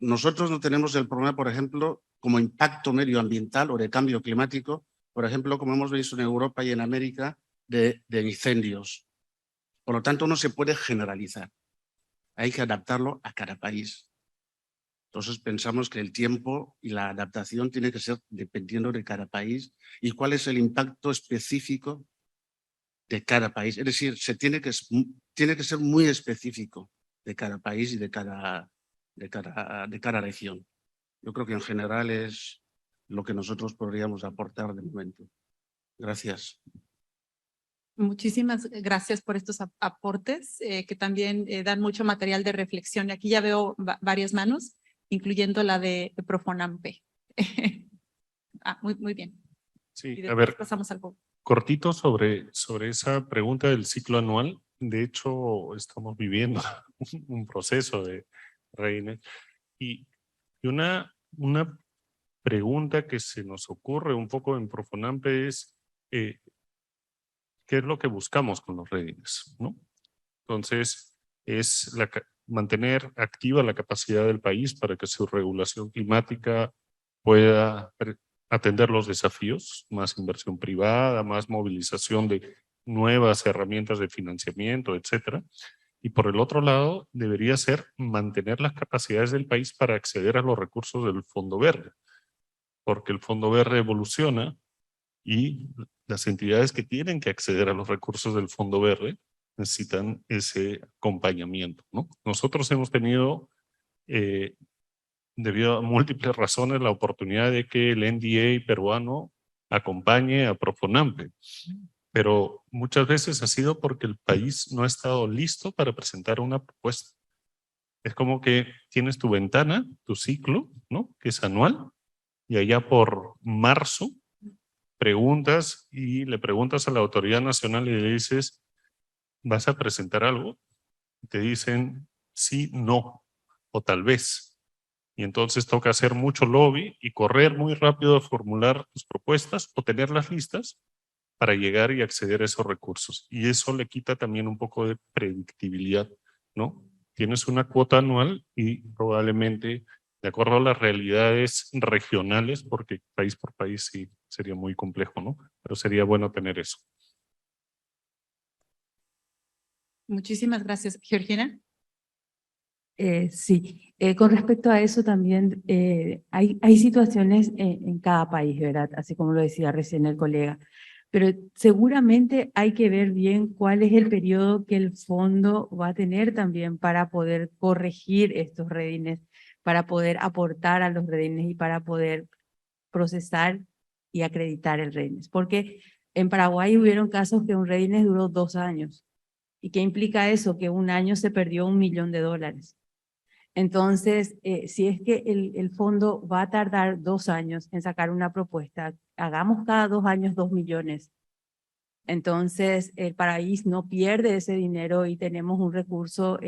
Speaker 12: nosotros no tenemos el problema, por ejemplo, como impacto medioambiental o de cambio climático, por ejemplo, como hemos visto en Europa y en América, de incendios. Por lo tanto, no se puede generalizar. Hay que adaptarlo a cada país. Entonces, pensamos que el tiempo y la adaptación tiene que ser dependiendo de cada país y cuál es el impacto específico de cada país. Es decir, tiene que ser muy específico de cada país y de cada región. Yo creo que en general es lo que nosotros podríamos aportar de momento. Gracias.
Speaker 1: Muchísimas gracias por estos aportes que también dan mucho material de reflexión. Y aquí ya veo varias manos, incluyendo la de Profonampe. Muy bien.
Speaker 10: Sí, a ver,
Speaker 1: pasamos al poco.
Speaker 10: Cortito sobre esa pregunta del ciclo anual. De hecho, estamos viviendo un proceso de reines y una pregunta que se nos ocurre un poco en Profonampe es ¿qué es lo que buscamos con los reines, ¿no? Entonces, es mantener activa la capacidad del país para que su regulación climática pueda atender los desafíos, más inversión privada, más movilización de nuevas herramientas de financiamiento, etcétera. Y por el otro lado, debería ser mantener las capacidades del país para acceder a los recursos del Fondo Verde, porque el Fondo Verde evoluciona y las entidades que tienen que acceder a los recursos del Fondo Verde necesitan ese acompañamiento, ¿no? Nosotros hemos tenido, debido a múltiples razones, la oportunidad de que el NDA peruano acompañe a Profonampe, pero muchas veces ha sido porque el país no ha estado listo para presentar una propuesta. Es como que tienes tu ventana, tu ciclo, ¿no? Que es anual, y allá por marzo preguntas y le preguntas a la autoridad nacional y le dices, ¿vas a presentar algo? Te dicen sí, no, o tal vez. Y entonces toca hacer mucho lobby y correr muy rápido a formular tus propuestas o tenerlas listas para llegar y acceder a esos recursos. Y eso le quita también un poco de predictibilidad, ¿no? Tienes una cuota anual y probablemente, de acuerdo a las realidades regionales, porque país por país sí sería muy complejo, ¿no? Pero sería bueno tener eso.
Speaker 1: Muchísimas gracias. Georgina.
Speaker 3: Sí, con respecto a eso también hay situaciones en cada país, ¿verdad? Así como lo decía recién el colega. pero seguramente hay que ver bien cuál es el periodo que el fondo va a tener también para poder corregir estos redines, para poder aportar a los redines y para poder procesar y acreditar el redines. Porque en Paraguay hubieron casos que un redines duró 2 años. ¿Y qué implica eso? Que un año se perdió $1 millón. Entonces, si es que el fondo va a tardar 2 años en sacar una propuesta, hagamos cada 2 años 2 millones. Entonces, el país no pierde ese dinero y tenemos un recurso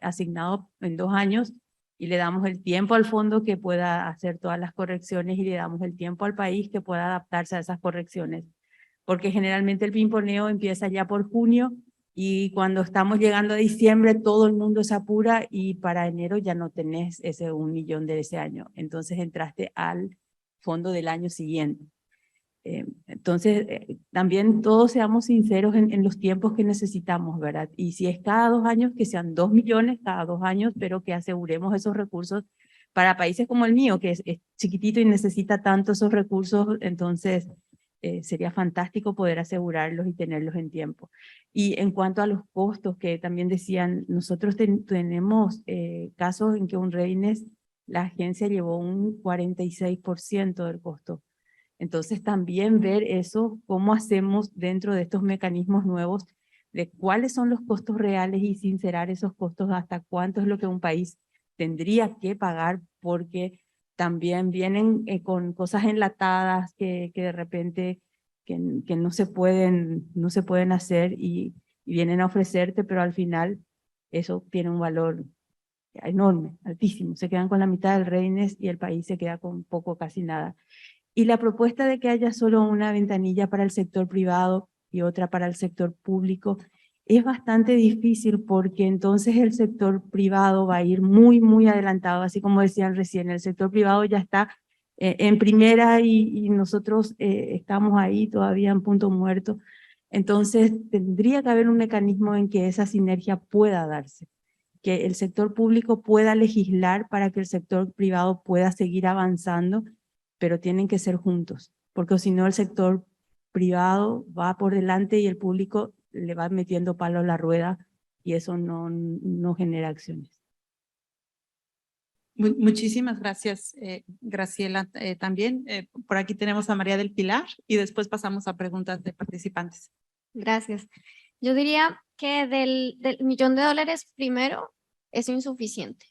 Speaker 3: asignado en 2 años y le damos el tiempo al fondo que pueda hacer todas las correcciones y le damos el tiempo al país que pueda adaptarse a esas correcciones. Porque generalmente el pimponeo empieza ya por junio y cuando estamos llegando a diciembre todo el mundo se apura y para enero ya no tenés ese 1 millón de ese año. Entonces entraste al fondo del año siguiente. Entonces, también todos seamos sinceros en los tiempos que necesitamos, ¿verdad? Y si es cada 2 años, que sean 2 millones cada 2 años, pero que aseguremos esos recursos para países como el mío, que es chiquitito y necesita tanto esos recursos, entonces sería fantástico poder asegurarlos y tenerlos en tiempo. Y en cuanto a los costos, que también decían, nosotros tenemos casos en que un readiness, la agencia llevó un 46% del costo. Entonces también ver eso, cómo hacemos dentro de estos mecanismos nuevos, de cuáles son los costos reales y sincerar esos costos hasta cuánto es lo que un país tendría que pagar, porque también vienen con cosas enlatadas que de repente que no se pueden hacer y vienen a ofrecerte, pero al final eso tiene un valor enorme, altísimo. Se quedan con la mitad del readiness y el país se queda con poco, casi nada. Y la propuesta de que haya solo una ventanilla para el sector privado y otra para el sector público es bastante difícil porque entonces el sector privado va a ir muy, muy adelantado, así como decían recién, el sector privado ya está en primera y nosotros estamos ahí todavía en punto muerto. Entonces tendría que haber un mecanismo en que esa sinergia pueda darse, que el sector público pueda legislar para que el sector privado pueda seguir avanzando, pero tienen que ser juntos, porque si no el sector privado va por delante y el público le va metiendo palo a la rueda y eso no genera acciones.
Speaker 1: Muchísimas gracias, Graciela. También por aquí tenemos a María del Pilar y después pasamos a preguntas de participantes.
Speaker 7: Gracias. Yo diría que del $1 millón, primero, es insuficiente.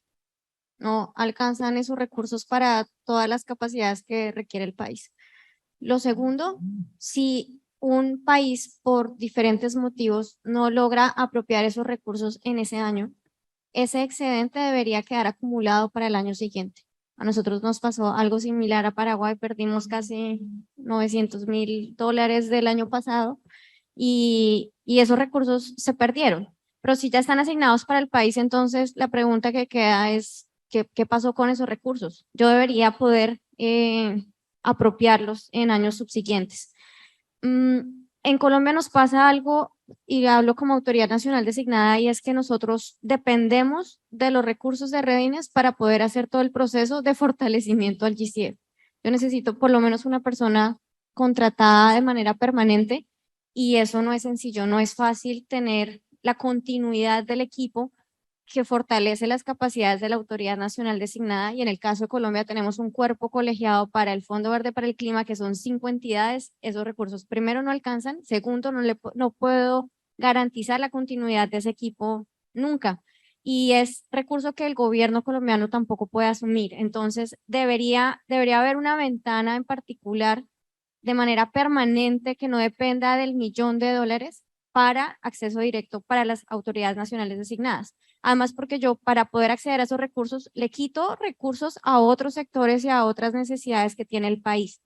Speaker 7: No alcanzan esos recursos para todas las capacidades que requiere el país. Lo segundo, si un país por diferentes motivos no logra apropiar esos recursos en ese año, ese excedente debería quedar acumulado para el año siguiente. A nosotros nos pasó algo similar a Paraguay, perdimos casi $900.000 del año pasado y esos recursos se perdieron. Pero si ya están asignados para el país, entonces la pregunta que queda es, ¿qué pasó con esos recursos? Yo debería poder apropiarlos en años subsiguientes. En Colombia nos pasa algo, y hablo como autoridad nacional designada, y es que nosotros dependemos de los recursos de Redines para poder hacer todo el proceso de fortalecimiento al GCF. Yo necesito por lo menos una persona contratada de manera permanente y eso no es sencillo, no es fácil tener la continuidad del equipo que fortalece las capacidades de la autoridad nacional designada, y en el caso de Colombia tenemos un cuerpo colegiado para el Fondo Verde para el Clima que son 5 entidades. Esos recursos primero no alcanzan, segundo no puedo garantizar la continuidad de ese equipo nunca, y es recurso que el gobierno colombiano tampoco puede asumir. Entonces debería haber una ventana en particular de manera permanente que no dependa del $1 millón para acceso directo para las autoridades nacionales designadas. Además, porque yo para poder acceder a esos recursos le quito recursos a otros sectores y a otras necesidades que tiene el país.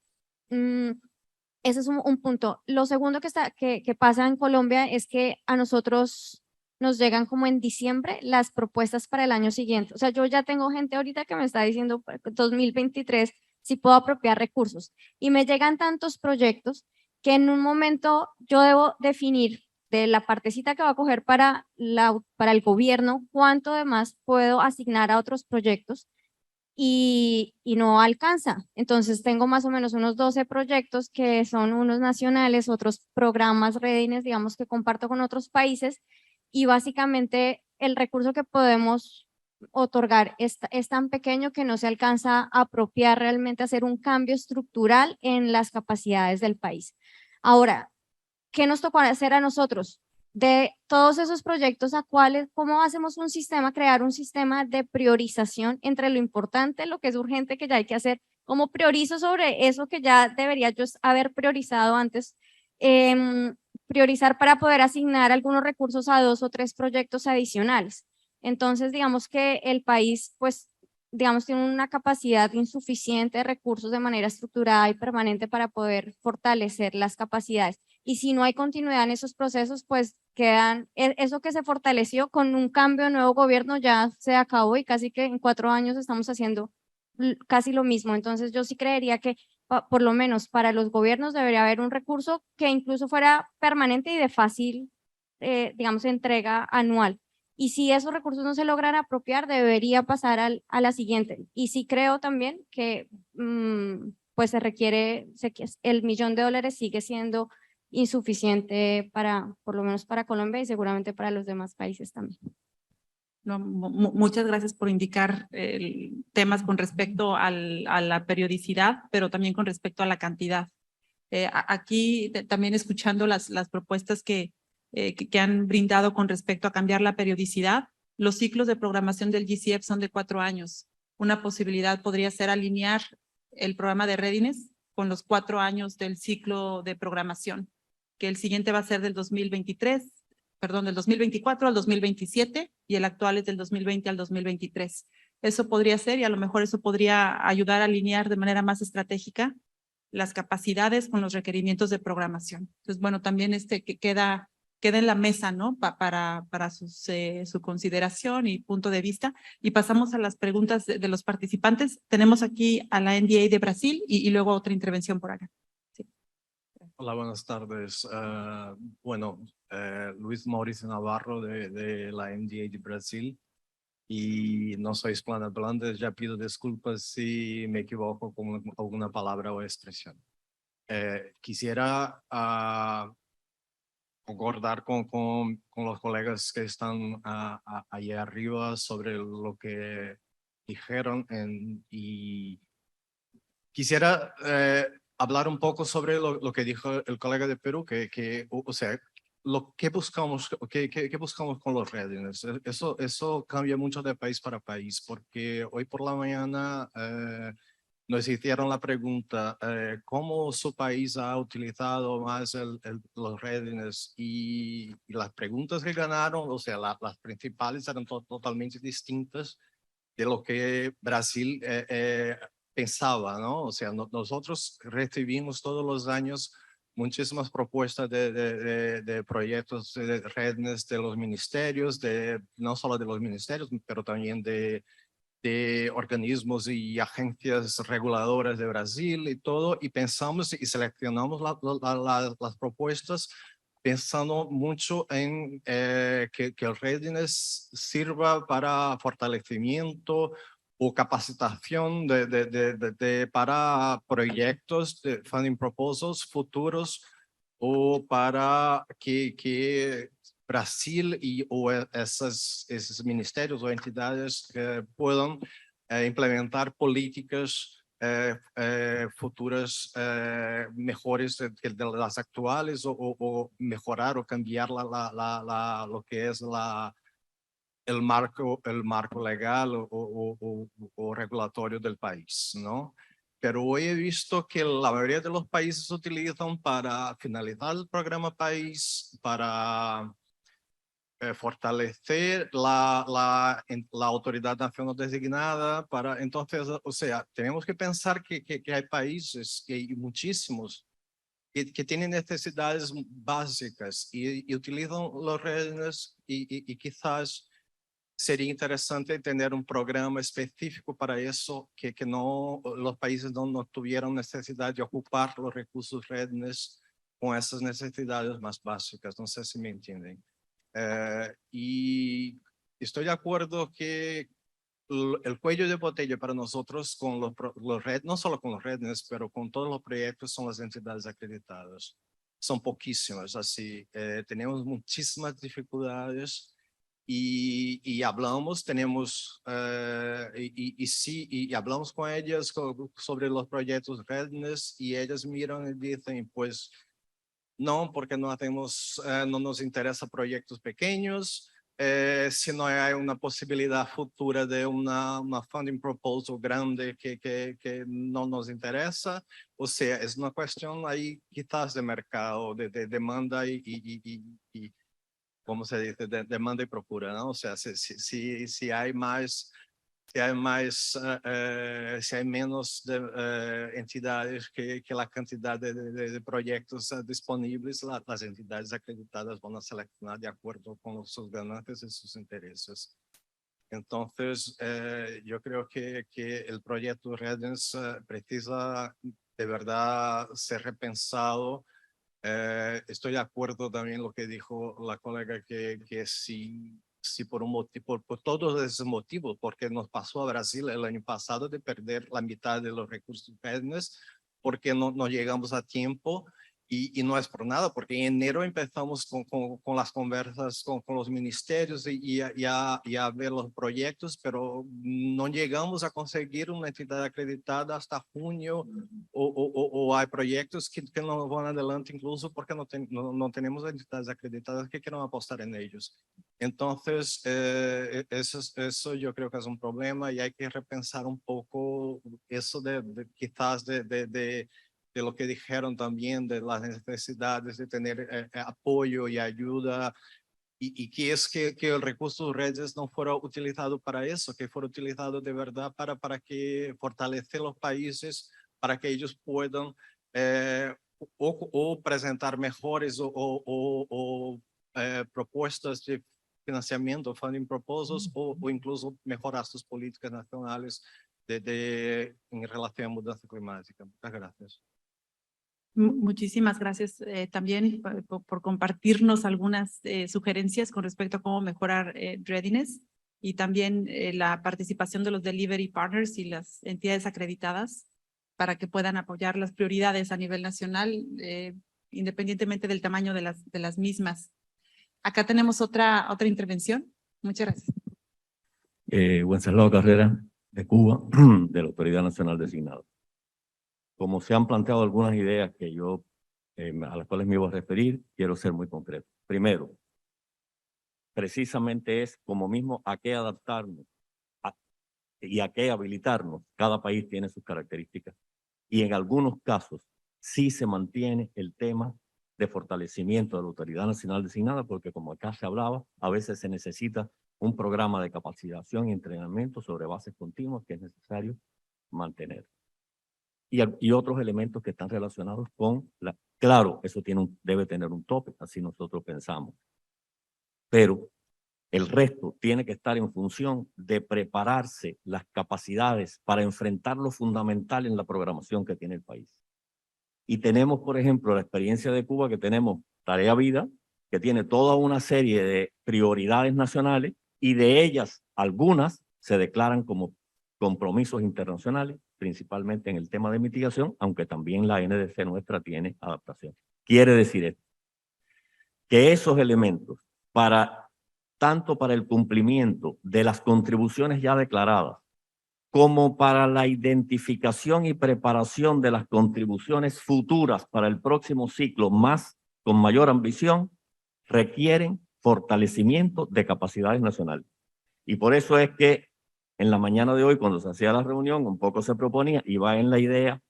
Speaker 7: Ese es un punto. Lo segundo que pasa en Colombia es que a nosotros nos llegan como en diciembre las propuestas para el año siguiente. O sea, yo ya tengo gente ahorita que me está diciendo 2023 si puedo apropiar recursos y me llegan tantos proyectos que en un momento yo debo definir de la partecita que va a coger para el gobierno cuánto además puedo asignar a otros proyectos, y no alcanza. Entonces tengo más o menos unos 12 proyectos que son unos nacionales, otros programas Readiness, digamos, que comparto con otros países, y básicamente el recurso que podemos otorgar es tan pequeño que no se alcanza a apropiar realmente, a hacer un cambio estructural en las capacidades del país. Ahora, ¿qué nos tocó hacer a nosotros? De todos esos proyectos, ¿cómo hacemos un sistema, crear un sistema de priorización entre lo importante, lo que es urgente, que ya hay que hacer? ¿Cómo priorizo sobre eso que ya debería yo haber priorizado antes? Priorizar para poder asignar algunos recursos a 2 o 3 proyectos adicionales. Entonces, digamos que el país, pues, digamos, tiene una capacidad insuficiente de recursos de manera estructurada y permanente para poder fortalecer las capacidades. Y si no hay continuidad en esos procesos, pues quedan, eso que se fortaleció con un cambio de nuevo gobierno ya se acabó, y casi que en 4 años estamos haciendo casi lo mismo. Entonces yo sí creería que por lo menos para los gobiernos debería haber un recurso que incluso fuera permanente y de fácil, digamos, entrega anual. Y si esos recursos no se logran apropiar, debería pasar a la siguiente. Y sí creo también que pues se requiere, el $1.000.000 sigue siendo insuficiente para, por lo menos para Colombia y seguramente para los demás países también.
Speaker 1: No, muchas gracias por indicar temas con respecto a la periodicidad, pero también con respecto a la cantidad. Aquí también escuchando las propuestas que han brindado con respecto a cambiar la periodicidad, los ciclos de programación del GCF son de 4 años. Una posibilidad podría ser alinear el programa de Readiness con los 4 años del ciclo de programación, que el siguiente va a ser del 2023, perdón, del 2024 al 2027 y el actual es del 2020 al 2023. Eso podría ser, y a lo mejor eso podría ayudar a alinear de manera más estratégica las capacidades con los requerimientos de programación. Entonces, bueno, también que queda en la mesa, ¿no? Para su consideración y punto de vista. Y pasamos a las preguntas de los participantes. Tenemos aquí a la NDA de Brasil y luego otra intervención por acá. Sí.
Speaker 13: Hola, buenas tardes. Bueno, Luis Mauricio Navarro de la NDA de Brasil. Y no soy hispanohablante, ya pido disculpas si me equivoco con alguna palabra o expresión. Quisiera concordar con los colegas que están ahí arriba sobre lo que dijeron y quisiera hablar un poco sobre lo que dijo el colega de Perú, o sea, lo que buscamos, ¿qué buscamos con los Readiness? Eso cambia mucho de país para país, porque hoy por la mañana nos hicieron la pregunta, ¿cómo su país ha utilizado más los Readiness? Y las preguntas que ganaron, o sea, las principales eran totalmente distintas de lo que Brasil pensaba, ¿no? O sea, nosotros recibimos todos los años muchísimas propuestas de proyectos de redes de los ministerios, no solo de los ministerios, pero también de organismos y agencias reguladoras de Brasil y todo, y pensamos y seleccionamos las propuestas pensando mucho en que el Readiness sirva para fortalecimiento o capacitación para proyectos de funding proposals futuros o para que Brasil o esos ministerios o entidades puedan implementar políticas futuras mejores de las actuales o mejorar o cambiar lo que es el marco legal o regulatorio del país, ¿no? Pero hoy he visto que la mayoría de los países utilizan para finalizar el programa país, para fortalecer la autoridad nacional designada, entonces, o sea, tenemos que pensar que hay países, y muchísimos, que tienen necesidades básicas y utilizan los redes y quizás sería interesante tener un programa específico para eso, que no, los países no tuvieran necesidad de ocupar los recursos redes con esas necesidades más básicas. No sé si me entienden. Y estoy de acuerdo que el cuello de botella para nosotros con no solo con los redes, pero con todos los proyectos son las entidades acreditadas. Son poquísimas, así, tenemos muchísimas dificultades y hablamos, tenemos, y hablamos con ellas sobre los proyectos redes y ellas miran y dicen, pues, no, porque no hacemos, no nos interesa proyectos pequeños, si no hay una posibilidad futura de una funding proposal grande que no nos interesa, o sea, es una cuestión ahí quizás de mercado, de demanda y ¿cómo se dice? Demanda y procura, ¿no? O sea, si hay más, si hay menos entidades que la cantidad de proyectos disponibles, las entidades acreditadas van a seleccionar de acuerdo con sus ganancias y sus intereses. Entonces, yo creo que el proyecto Redens precisa de verdad ser repensado. Estoy de acuerdo también lo que dijo la colega que si por un motivo, por todos esos motivos, porque nos pasó a Brasil el año pasado de perder la mitad de los recursos verdes porque no llegamos a tiempo y no es por nada, porque en enero empezamos con las conversas con los ministerios y a ver los proyectos, pero no llegamos a conseguir una entidad acreditada hasta junio o hay proyectos que no van adelante incluso porque no tenemos entidades acreditadas que quieran apostar en ellos. Entonces, eso yo creo que es un problema y hay que repensar un poco eso quizás de lo que dijeron también de las necesidades de tener apoyo y ayuda y que es que el recurso redes no fuera utilizado para eso, que fuera utilizado de verdad para que fortalecer los países, para que ellos puedan o presentar mejores o propuestas de financiamiento, funding proposals, o incluso mejorar sus políticas nacionales en relación a mudanza climática. Muchas gracias.
Speaker 1: Muchísimas gracias también por compartirnos algunas sugerencias con respecto a cómo mejorar readiness y también la participación de los delivery partners y las entidades acreditadas para que puedan apoyar las prioridades a nivel nacional independientemente del tamaño de las mismas. Acá tenemos otra intervención. Muchas gracias.
Speaker 14: Wenceslao Carrera, de Cuba, de la Autoridad Nacional Designada. Como se han planteado algunas ideas que yo, a las cuales me iba a referir, quiero ser muy concreto. Primero, precisamente es como mismo a qué adaptarnos y a qué habilitarnos. Cada país tiene sus características. Y en algunos casos sí se mantiene el tema de fortalecimiento de la Autoridad Nacional Designada, porque como acá se hablaba, a veces se necesita un programa de capacitación y entrenamiento sobre bases continuas que es necesario mantener. Y otros elementos que están relacionados con claro, eso debe tener un tope, así nosotros pensamos. Pero el resto tiene que estar en función de prepararse las capacidades para enfrentar lo fundamental en la programación que tiene el país. Y tenemos, por ejemplo, la experiencia de Cuba, que tenemos Tarea Vida, que tiene toda una serie de prioridades nacionales y de ellas algunas se declaran como compromisos internacionales, principalmente en el tema de mitigación, aunque también la NDC nuestra tiene adaptación. Quiere decir esto, que esos elementos, tanto para el cumplimiento de las contribuciones ya declaradas, como para la identificación y preparación de las contribuciones futuras para el próximo ciclo con mayor ambición, requieren fortalecimiento de capacidades nacionales. Y por eso es que en la mañana de hoy, cuando se hacía la reunión, un poco se proponía, y va en la idea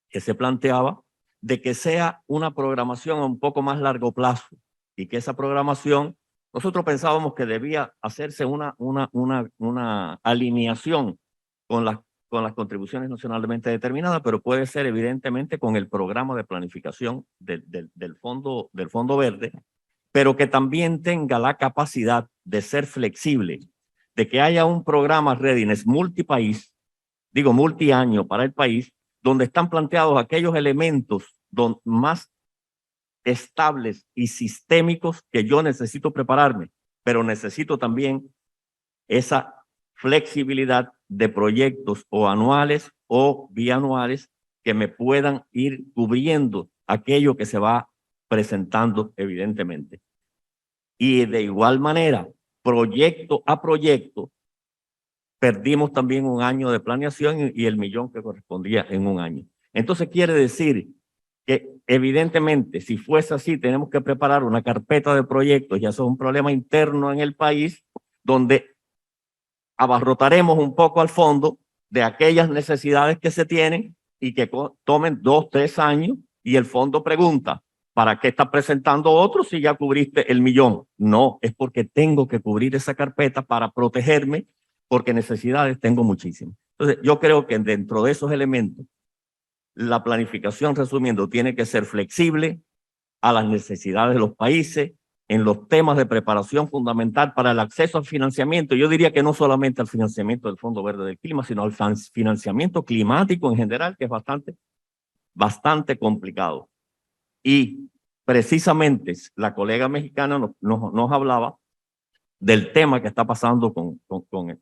Speaker 14: que se planteaba, de que sea una programación a un poco más largo plazo, y que esa programación, nosotros pensábamos que debía hacerse una alineación con las contribuciones nacionalmente determinadas, pero puede ser evidentemente con el programa de planificación del Fondo Verde, pero que también tenga la capacidad de ser flexible, de que haya un programa Readiness multipaís, multiaño para el país, donde están planteados aquellos elementos más estables y sistémicos que yo necesito prepararme, pero necesito también esa flexibilidad de proyectos o anuales o bianuales que me puedan ir cubriendo aquello que se va presentando evidentemente. Y de igual manera, proyecto a proyecto, perdimos también un año de planeación y el millón que correspondía en un año. Entonces quiere decir que evidentemente, si fuese así, tenemos que preparar una carpeta de proyectos, y eso es un problema interno en el país, donde abarrotaremos un poco al fondo de aquellas necesidades que se tienen y que tomen 2, 3 años, y el fondo pregunta, ¿para qué estás presentando otro si ya cubriste el millón? No, es porque tengo que cubrir esa carpeta para protegerme, porque necesidades tengo muchísimas. Entonces, yo creo que dentro de esos elementos, la planificación, resumiendo, tiene que ser flexible a las necesidades de los países, en los temas de preparación fundamental para el acceso al financiamiento. Yo diría que no solamente al financiamiento del Fondo Verde del Clima, sino al financiamiento climático en general, que es bastante complicado. Y precisamente la colega mexicana nos hablaba del tema que está pasando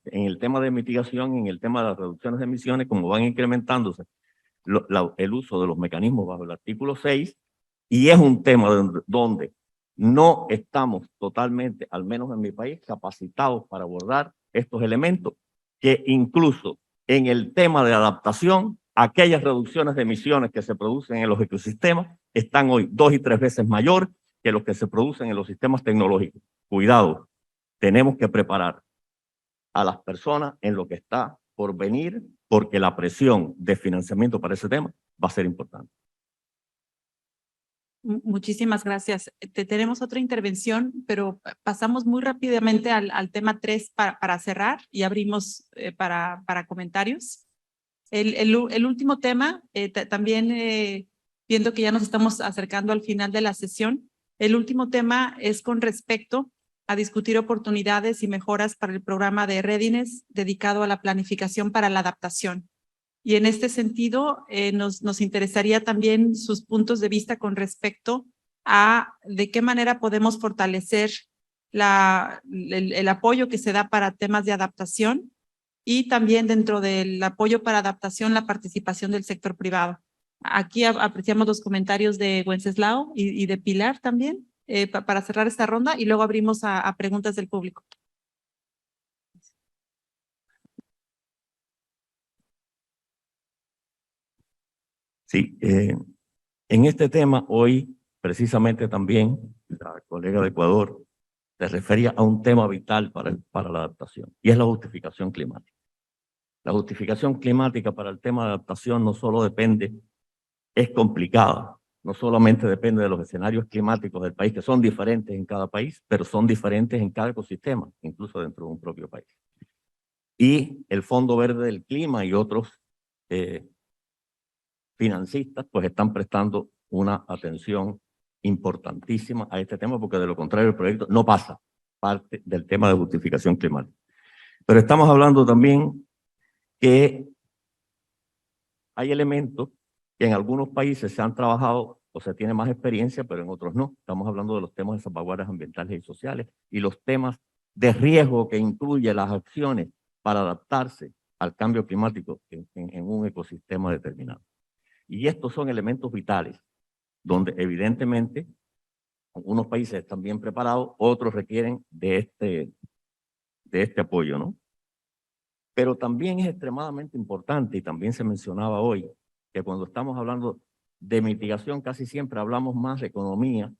Speaker 14: en el tema de mitigación, en el tema de las reducciones de emisiones, como van incrementándose el uso de los mecanismos bajo el artículo 6, y es un tema donde no estamos totalmente, al menos en mi país, capacitados para abordar estos elementos, que incluso en el tema de adaptación, aquellas reducciones de emisiones que se producen en los ecosistemas están hoy 2 y 3 veces mayor que los que se producen en los sistemas tecnológicos. Cuidado, tenemos que preparar a las personas en lo que está por venir, porque la presión de financiamiento para ese tema va a ser importante.
Speaker 1: Muchísimas gracias. Tenemos otra intervención, pero pasamos muy rápidamente al tema 3 para cerrar y abrimos para comentarios. El último tema, también viendo que ya nos estamos acercando al final de la sesión, el último tema es con respecto a discutir oportunidades y mejoras para el programa de Readiness dedicado a la planificación para la adaptación. Y en este sentido, nos interesaría también sus puntos de vista con respecto a de qué manera podemos fortalecer el apoyo que se da para temas de adaptación, y también dentro del apoyo para adaptación, la participación del sector privado. Aquí apreciamos los comentarios de Wenceslao y de Pilar también, para cerrar esta ronda, y luego abrimos a preguntas del público.
Speaker 14: Sí, en este tema hoy, precisamente también, la colega de Ecuador se refería a un tema vital para la adaptación, y es la justificación climática. La justificación climática para el tema de adaptación no solo depende, es complicada, no solamente depende de los escenarios climáticos del país, que son diferentes en cada país, pero son diferentes en cada ecosistema, incluso dentro de un propio país. Y el Fondo Verde del Clima y otros financistas pues están prestando una atención importantísima a este tema, porque de lo contrario el proyecto no pasa parte del tema de justificación climática. Pero estamos hablando también que hay elementos que en algunos países se han trabajado o se tiene más experiencia, pero en otros no. Estamos hablando de los temas de salvaguardas ambientales y sociales y los temas de riesgo que incluye las acciones para adaptarse al cambio climático en un ecosistema determinado. Y estos son elementos vitales, donde evidentemente algunos países están bien preparados, otros requieren de este apoyo, ¿no? Pero también es extremadamente importante, y también se mencionaba hoy, que cuando estamos hablando de mitigación casi siempre hablamos más de economía,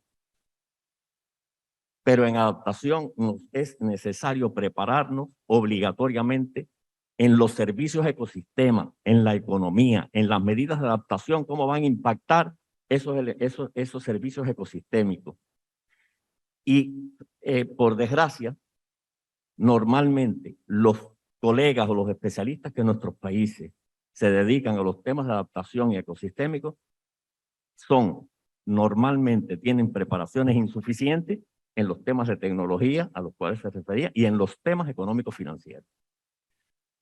Speaker 14: pero en adaptación es necesario prepararnos obligatoriamente en los servicios ecosistemas, en la economía, en las medidas de adaptación, cómo van a impactar esos servicios ecosistémicos. Y por desgracia, normalmente los colegas o los especialistas que en nuestros países se dedican a los temas de adaptación y ecosistémicos normalmente tienen preparaciones insuficientes en los temas de tecnología a los cuales se refería y en los temas económicos financieros.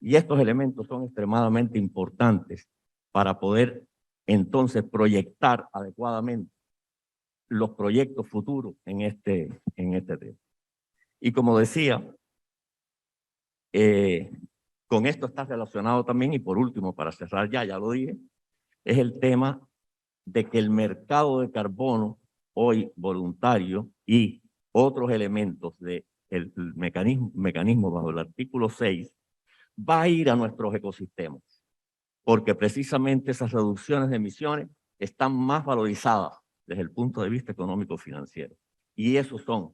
Speaker 14: Y estos elementos son extremadamente importantes para poder entonces proyectar adecuadamente los proyectos futuros en este tema. Y como decía, con esto está relacionado también, y por último, para cerrar ya lo dije, es el tema de que el mercado de carbono hoy voluntario y otros elementos del mecanismo bajo el artículo 6 va a ir a nuestros ecosistemas, porque precisamente esas reducciones de emisiones están más valorizadas desde el punto de vista económico-financiero. Y esos son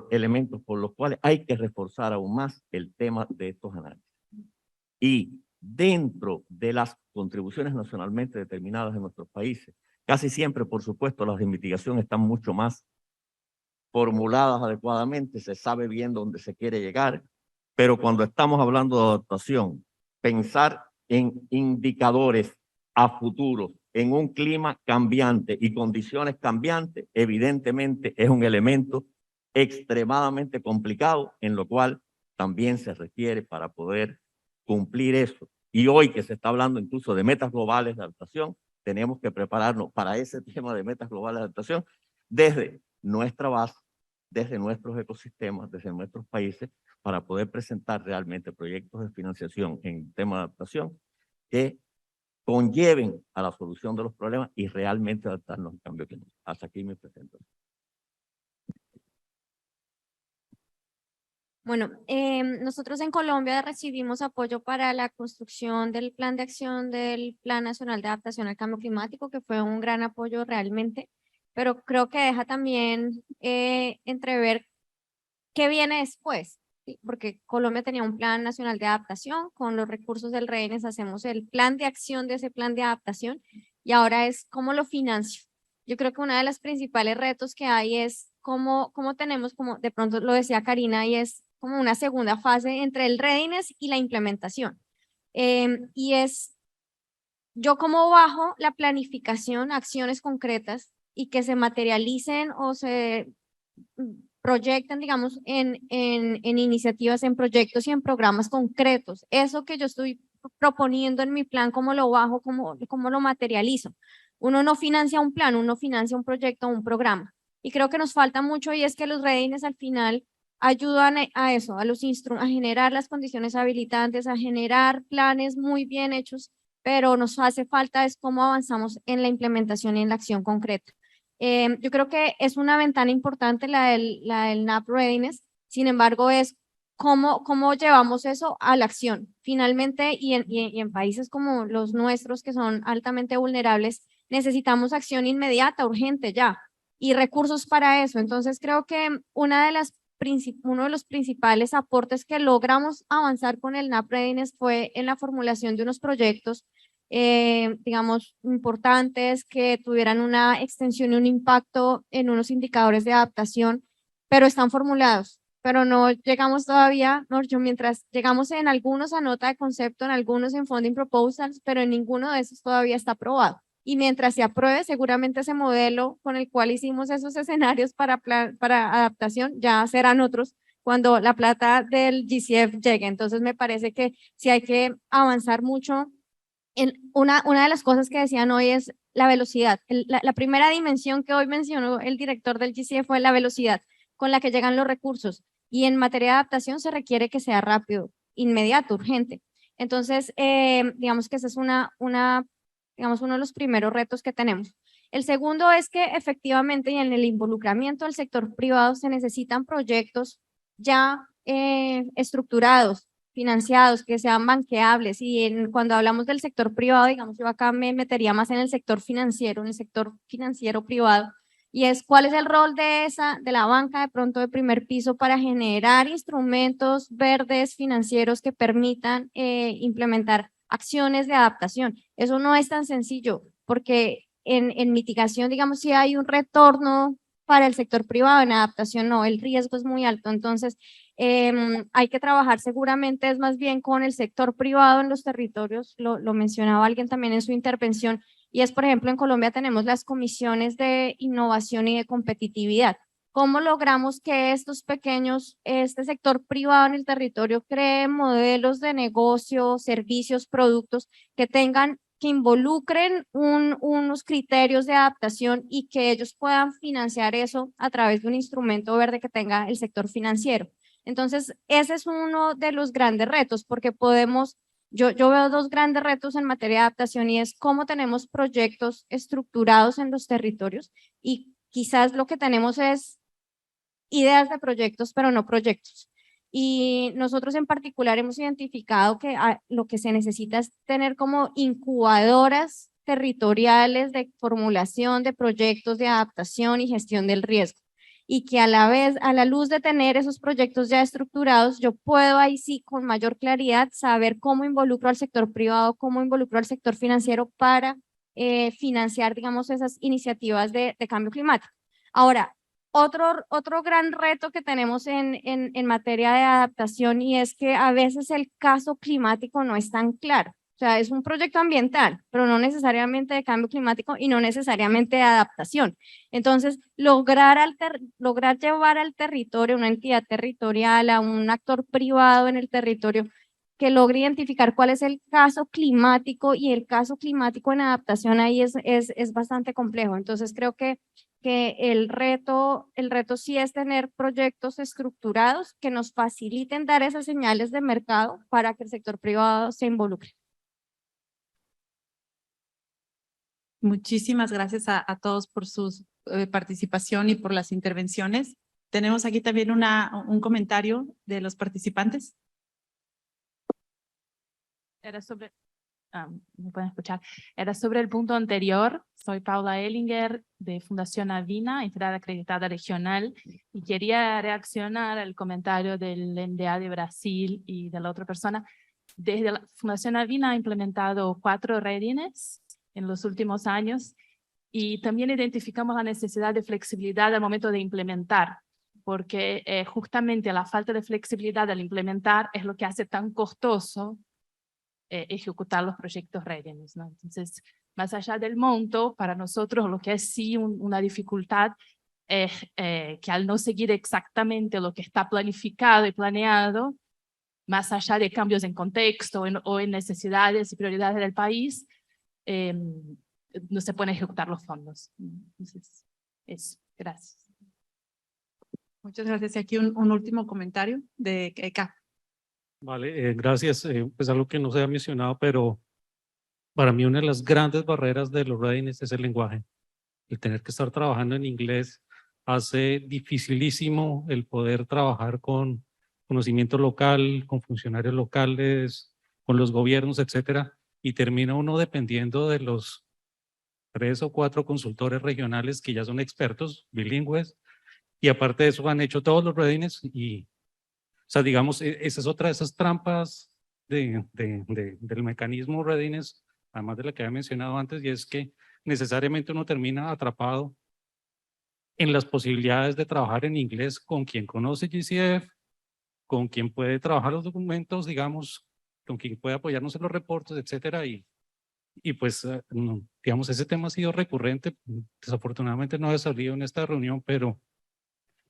Speaker 14: elementos por los cuales hay que reforzar aún más el tema de estos análisis. Y dentro de las contribuciones nacionalmente determinadas en nuestros países, casi siempre, por supuesto, las de mitigación están mucho más formuladas adecuadamente, se sabe bien dónde se quiere llegar, pero cuando estamos hablando de adaptación, pensar en indicadores a futuro, en un clima cambiante y condiciones cambiantes, evidentemente es un elemento extremadamente complicado, en lo cual también se requiere para poder cumplir eso. Y hoy que se está hablando incluso de metas globales de adaptación, tenemos que prepararnos para ese tema de metas globales de adaptación desde nuestra base, desde nuestros ecosistemas, desde nuestros países, para poder presentar realmente proyectos de financiación en tema de adaptación que conlleven a la solución de los problemas y realmente adaptarnos al cambio climático. Hasta aquí mi presentación.
Speaker 7: Bueno, nosotros en Colombia recibimos apoyo para la construcción del Plan de Acción del Plan Nacional de Adaptación al Cambio Climático, que fue un gran apoyo realmente, pero creo que deja también entrever qué viene después, ¿sí? Porque Colombia tenía un Plan Nacional de Adaptación, con los recursos del REDINES hacemos el plan de acción de ese plan de adaptación, y ahora es cómo lo financio. Yo creo que uno de los principales retos que hay es cómo tenemos, como de pronto lo decía Karina, y es como una segunda fase entre el readiness y la implementación. Y es yo cómo bajo la planificación a acciones concretas y que se materialicen o se proyecten, digamos, en iniciativas, en proyectos y en programas concretos. Eso que yo estoy proponiendo en mi plan, cómo lo bajo, cómo lo materializo. Uno no financia un plan, uno financia un proyecto o un programa. Y creo que nos falta mucho, y es que los readiness al final ayudan a eso, a generar las condiciones habilitantes, a generar planes muy bien hechos, pero nos hace falta es cómo avanzamos en la implementación y en la acción concreta. Yo creo que es una ventana importante la del NAP Readiness, sin embargo es cómo llevamos eso a la acción. Finalmente, y en países como los nuestros, que son altamente vulnerables, necesitamos acción inmediata, urgente ya, y recursos para eso. Entonces creo que uno de los principales aportes que logramos avanzar con el NAP Readiness fue en la formulación de unos proyectos, digamos, importantes, que tuvieran una extensión y un impacto en unos indicadores de adaptación, pero están formulados, pero no llegamos todavía, mientras llegamos en algunos a nota de concepto, en algunos en funding proposals, pero en ninguno de esos todavía está aprobado. Y mientras se apruebe, seguramente ese modelo con el cual hicimos esos escenarios para adaptación ya serán otros cuando la plata del GCF llegue. Entonces me parece que sí hay que avanzar mucho. Una de las cosas que decían hoy es la velocidad. La primera dimensión que hoy mencionó el director del GCF fue la velocidad con la que llegan los recursos. Y en materia de adaptación se requiere que sea rápido, inmediato, urgente. Entonces, digamos que esa es digamos, uno de los primeros retos que tenemos. El segundo es que efectivamente, y en el involucramiento del sector privado, se necesitan proyectos ya estructurados, financiados, que sean banqueables. Y cuando hablamos del sector privado, digamos, yo acá me metería más en el sector financiero privado, y es cuál es el rol de la banca de pronto de primer piso para generar instrumentos verdes financieros que permitan implementar acciones de adaptación. Eso no es tan sencillo, porque en mitigación, digamos, si hay un retorno para el sector privado, en adaptación no, el riesgo es muy alto. Entonces, hay que trabajar seguramente es más bien con el sector privado en los territorios, lo mencionaba alguien también en su intervención, y es, por ejemplo, en Colombia tenemos las comisiones de innovación y de competitividad. ¿Cómo logramos que este sector privado en el territorio cree modelos de negocio, servicios, productos que involucren unos criterios de adaptación y que ellos puedan financiar eso a través de un instrumento verde que tenga el sector financiero? Entonces, ese es uno de los grandes retos, porque podemos, yo veo dos grandes retos en materia de adaptación y es cómo tenemos proyectos estructurados en los territorios y quizás lo que tenemos es ideas de proyectos, pero no proyectos. Y nosotros en particular hemos identificado que lo que se necesita es tener como incubadoras territoriales de formulación de proyectos de adaptación y gestión del riesgo. Y que a la vez, a la luz de tener esos proyectos ya estructurados, yo puedo ahí sí con mayor claridad saber cómo involucro al sector privado, cómo involucro al sector financiero para financiar, digamos, esas iniciativas de cambio climático. Ahora, otro gran reto que tenemos en materia de adaptación y es que a veces el caso climático no es tan claro. O sea, es un proyecto ambiental, pero no necesariamente de cambio climático y no necesariamente de adaptación. Entonces, lograr llevar al territorio, una entidad territorial, a un actor privado en el territorio, que logre identificar cuál es el caso climático y el caso climático en adaptación ahí es bastante complejo. Entonces, creo que el reto sí es tener proyectos estructurados que nos faciliten dar esas señales de mercado para que el sector privado se involucre.
Speaker 1: Muchísimas gracias a todos por su participación y por las intervenciones. Tenemos aquí también un comentario de los participantes.
Speaker 15: Era sobre, ¿me pueden escuchar? Era sobre el punto anterior. Soy Paula Ellinger de Fundación Avina, entidad acreditada regional, y quería reaccionar al comentario del NDA de Brasil y de la otra persona. Desde la Fundación Avina ha implementado 4 readiness en los últimos años y también identificamos la necesidad de flexibilidad al momento de implementar, porque justamente la falta de flexibilidad al implementar es lo que hace tan costoso ejecutar los proyectos readiness, ¿no? Entonces, más allá del monto, para nosotros lo que es sí una dificultad es que al no seguir exactamente lo que está planificado y planeado, más allá de cambios en contexto o en necesidades y prioridades del país, no se pueden ejecutar los fondos. Entonces, eso. Gracias.
Speaker 1: Muchas gracias. Y aquí un último comentario de Eka.
Speaker 4: Vale, gracias. Pues algo que no se ha mencionado, pero para mí una de las grandes barreras de los readiness es el lenguaje. El tener que estar trabajando en inglés hace dificilísimo el poder trabajar con conocimiento local, con funcionarios locales, con los gobiernos, etcétera, y termina uno dependiendo de los 3 o 4 consultores regionales que ya son expertos, bilingües, y aparte de eso han hecho todos los readiness y, o sea, digamos, esa es otra de esas trampas del mecanismo readiness, además de la que había mencionado antes, y es que necesariamente uno termina atrapado en las posibilidades de trabajar en inglés con quien conoce GCF, con quien puede trabajar los documentos, digamos, con quien puede apoyarnos en los reportes, etcétera, y pues, digamos, ese tema ha sido recurrente, desafortunadamente no ha salido en esta reunión, pero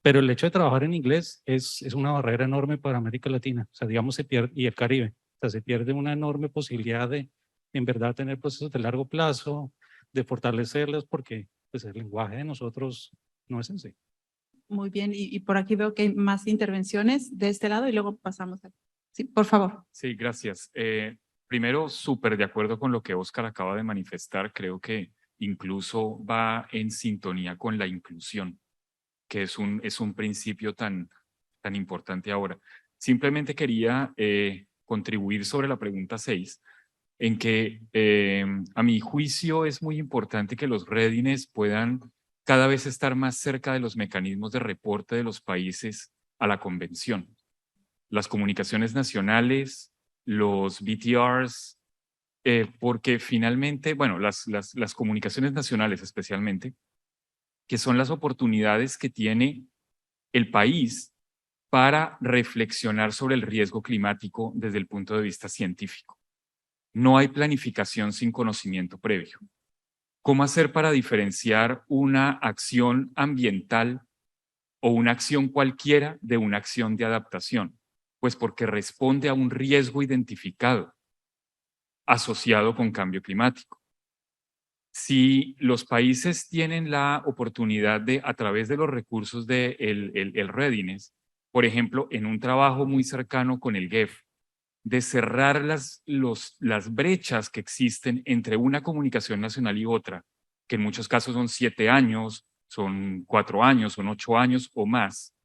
Speaker 4: el hecho de trabajar en inglés es una barrera enorme para América Latina, o sea, digamos, se pierde, y el Caribe, o sea, se pierde una enorme posibilidad de, en verdad, tener procesos de largo plazo, de fortalecerlos, porque pues el lenguaje de nosotros no es sencillo.
Speaker 1: Muy bien, y por aquí veo que hay más intervenciones de este lado y luego pasamos a... Sí, por favor.
Speaker 6: Sí, gracias. Primero, súper de acuerdo con lo que Óscar acaba de manifestar. Creo que incluso va en sintonía con la inclusión, que es un principio tan importante ahora. Simplemente quería contribuir sobre la pregunta 6, en que a mi juicio es muy importante que los readiness puedan cada vez estar más cerca de los mecanismos de reporte de los países a la convención. Las comunicaciones nacionales, los BTRs, porque finalmente, bueno, las comunicaciones nacionales especialmente, que son las oportunidades que tiene el país para reflexionar sobre el riesgo climático desde el punto de vista científico. No hay planificación sin conocimiento previo. ¿Cómo hacer para diferenciar una acción ambiental o una acción cualquiera de una acción de adaptación? Pues porque responde a un riesgo identificado asociado con cambio climático. Si los países tienen la oportunidad de, a través de los recursos del readiness, por ejemplo, en un trabajo muy cercano con el GEF, de cerrar las brechas que existen entre una comunicación nacional y otra, que en muchos casos son 7 años, son 4 años, son 8 años o más.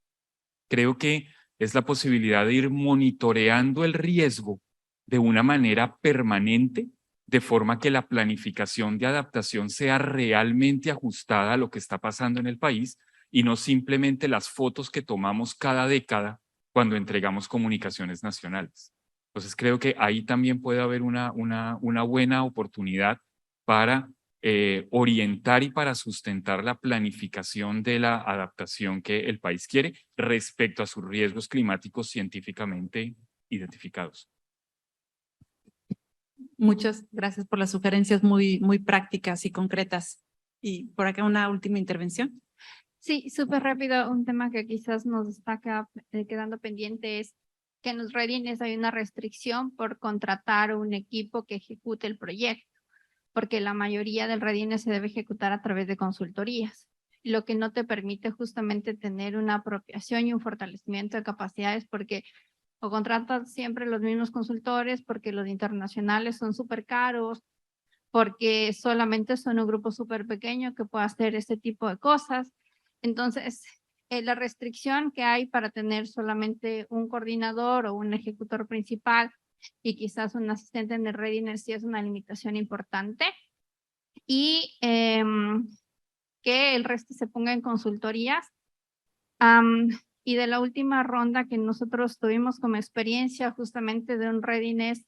Speaker 6: Creo que es la posibilidad de ir monitoreando el riesgo de una manera permanente, de forma que la planificación de adaptación sea realmente ajustada a lo que está pasando en el país y no simplemente las fotos que tomamos cada década cuando entregamos comunicaciones nacionales. Entonces creo que ahí también puede haber una buena oportunidad para orientar y para sustentar la planificación de la adaptación que el país quiere respecto a sus riesgos climáticos científicamente identificados.
Speaker 1: Muchas gracias por las sugerencias muy prácticas y concretas. Y por acá una última intervención.
Speaker 5: Sí, súper rápido. Un tema que quizás nos está quedando pendiente es que en los readiness hay una restricción por contratar un equipo que ejecute el proyecto, porque la mayoría del readiness se debe ejecutar a través de consultorías, lo que no te permite justamente tener una apropiación y un fortalecimiento de capacidades, porque o contratas siempre los mismos consultores, porque los internacionales son súper caros, porque solamente son un grupo súper pequeño que puede hacer este tipo de cosas. Entonces, la restricción que hay para tener solamente un coordinador o un ejecutor principal y quizás un asistente en el readiness sí es una limitación importante. Y que el resto se ponga en consultorías. Y de la última ronda que nosotros tuvimos como experiencia justamente de un readiness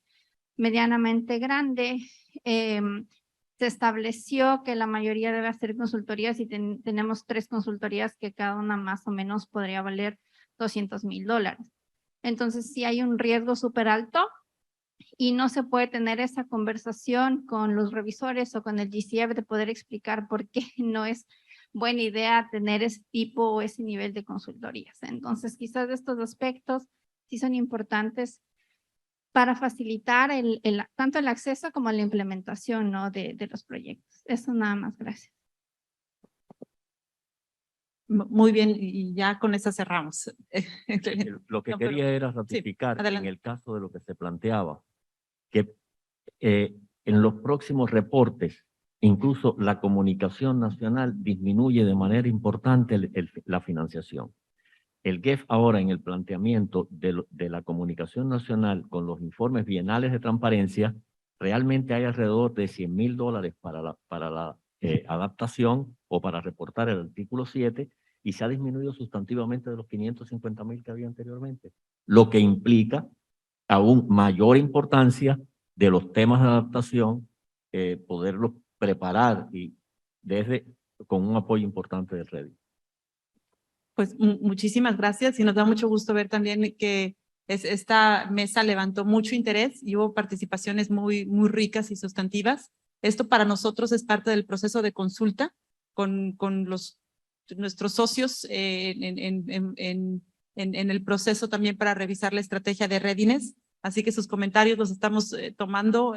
Speaker 5: medianamente grande, se estableció que la mayoría debe hacer consultorías y tenemos 3 consultorías que cada una más o menos podría valer $200,000. Entonces sí hay un riesgo súper alto y no se puede tener esa conversación con los revisores o con el GCF de poder explicar por qué no es buena idea tener ese tipo o ese nivel de consultorías. Entonces quizás estos aspectos sí son importantes para facilitar tanto el acceso como la implementación, ¿no? de los proyectos. Eso nada más, gracias.
Speaker 1: Muy bien, y ya con eso cerramos.
Speaker 14: Lo que
Speaker 1: No,
Speaker 14: quería
Speaker 1: pero-
Speaker 14: era ratificar
Speaker 1: sí,
Speaker 14: en
Speaker 1: adelante.
Speaker 14: el caso de lo que se planteaba, que en los próximos reportes, incluso la comunicación nacional disminuye de manera importante la financiación. El GEF ahora en el planteamiento de la comunicación nacional con los informes bienales de transparencia, realmente hay alrededor de $100,000 para la adaptación o para reportar el artículo 7 y se ha disminuido sustantivamente de los 550,000 que había anteriormente, lo que implica aún mayor importancia de los temas de adaptación, poderlos preparar y con un apoyo importante del REDI.
Speaker 1: Pues muchísimas gracias y nos da mucho gusto ver también que esta mesa levantó mucho interés y hubo participaciones muy ricas y sustantivas. Esto para nosotros es parte del proceso de consulta con nuestros socios en el proceso también para revisar la estrategia de readiness. Así que sus comentarios los estamos tomando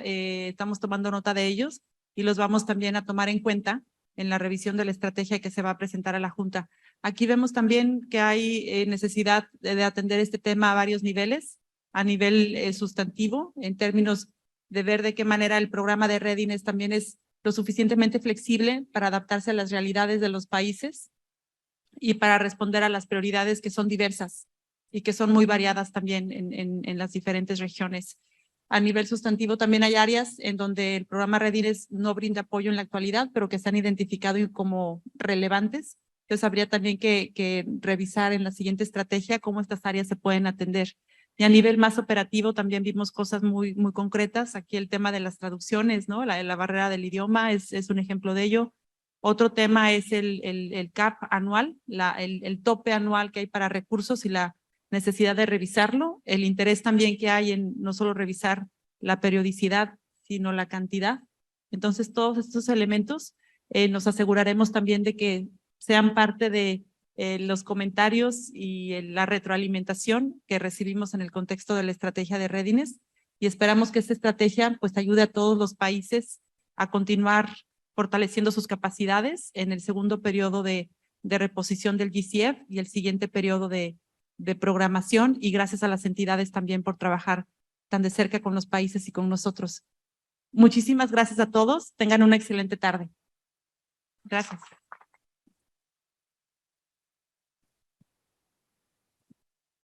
Speaker 1: nota de ellos y los vamos también a tomar en cuenta en la revisión de la estrategia que se va a presentar a la Junta. Aquí vemos también que hay necesidad de atender este tema a varios niveles, a nivel sustantivo, en términos de ver de qué manera el programa de readiness también es lo suficientemente flexible para adaptarse a las realidades de los países y para responder a las prioridades que son diversas y que son muy variadas también en las diferentes regiones. A nivel sustantivo también hay áreas en donde el programa readiness no brinda apoyo en la actualidad, pero que se han identificado como relevantes. Entonces habría también que revisar en la siguiente estrategia cómo estas áreas se pueden atender. Y a nivel más operativo también vimos cosas muy concretas. Aquí el tema de las traducciones, ¿no? La barrera del idioma es un ejemplo de ello. Otro tema es el CAP anual, el tope anual que hay para recursos y la necesidad de revisarlo. El interés también que hay en no solo revisar la periodicidad, sino la cantidad. Entonces, todos estos elementos nos aseguraremos también de que sean parte de los comentarios y la retroalimentación que recibimos en el contexto de la estrategia de readiness y esperamos que esta estrategia pues ayude a todos los países a continuar fortaleciendo sus capacidades en el segundo periodo de reposición del GCF y el siguiente periodo de de programación y gracias a las entidades también por trabajar tan de cerca con los países y con nosotros. Muchísimas gracias a todos. Tengan una excelente tarde. Gracias.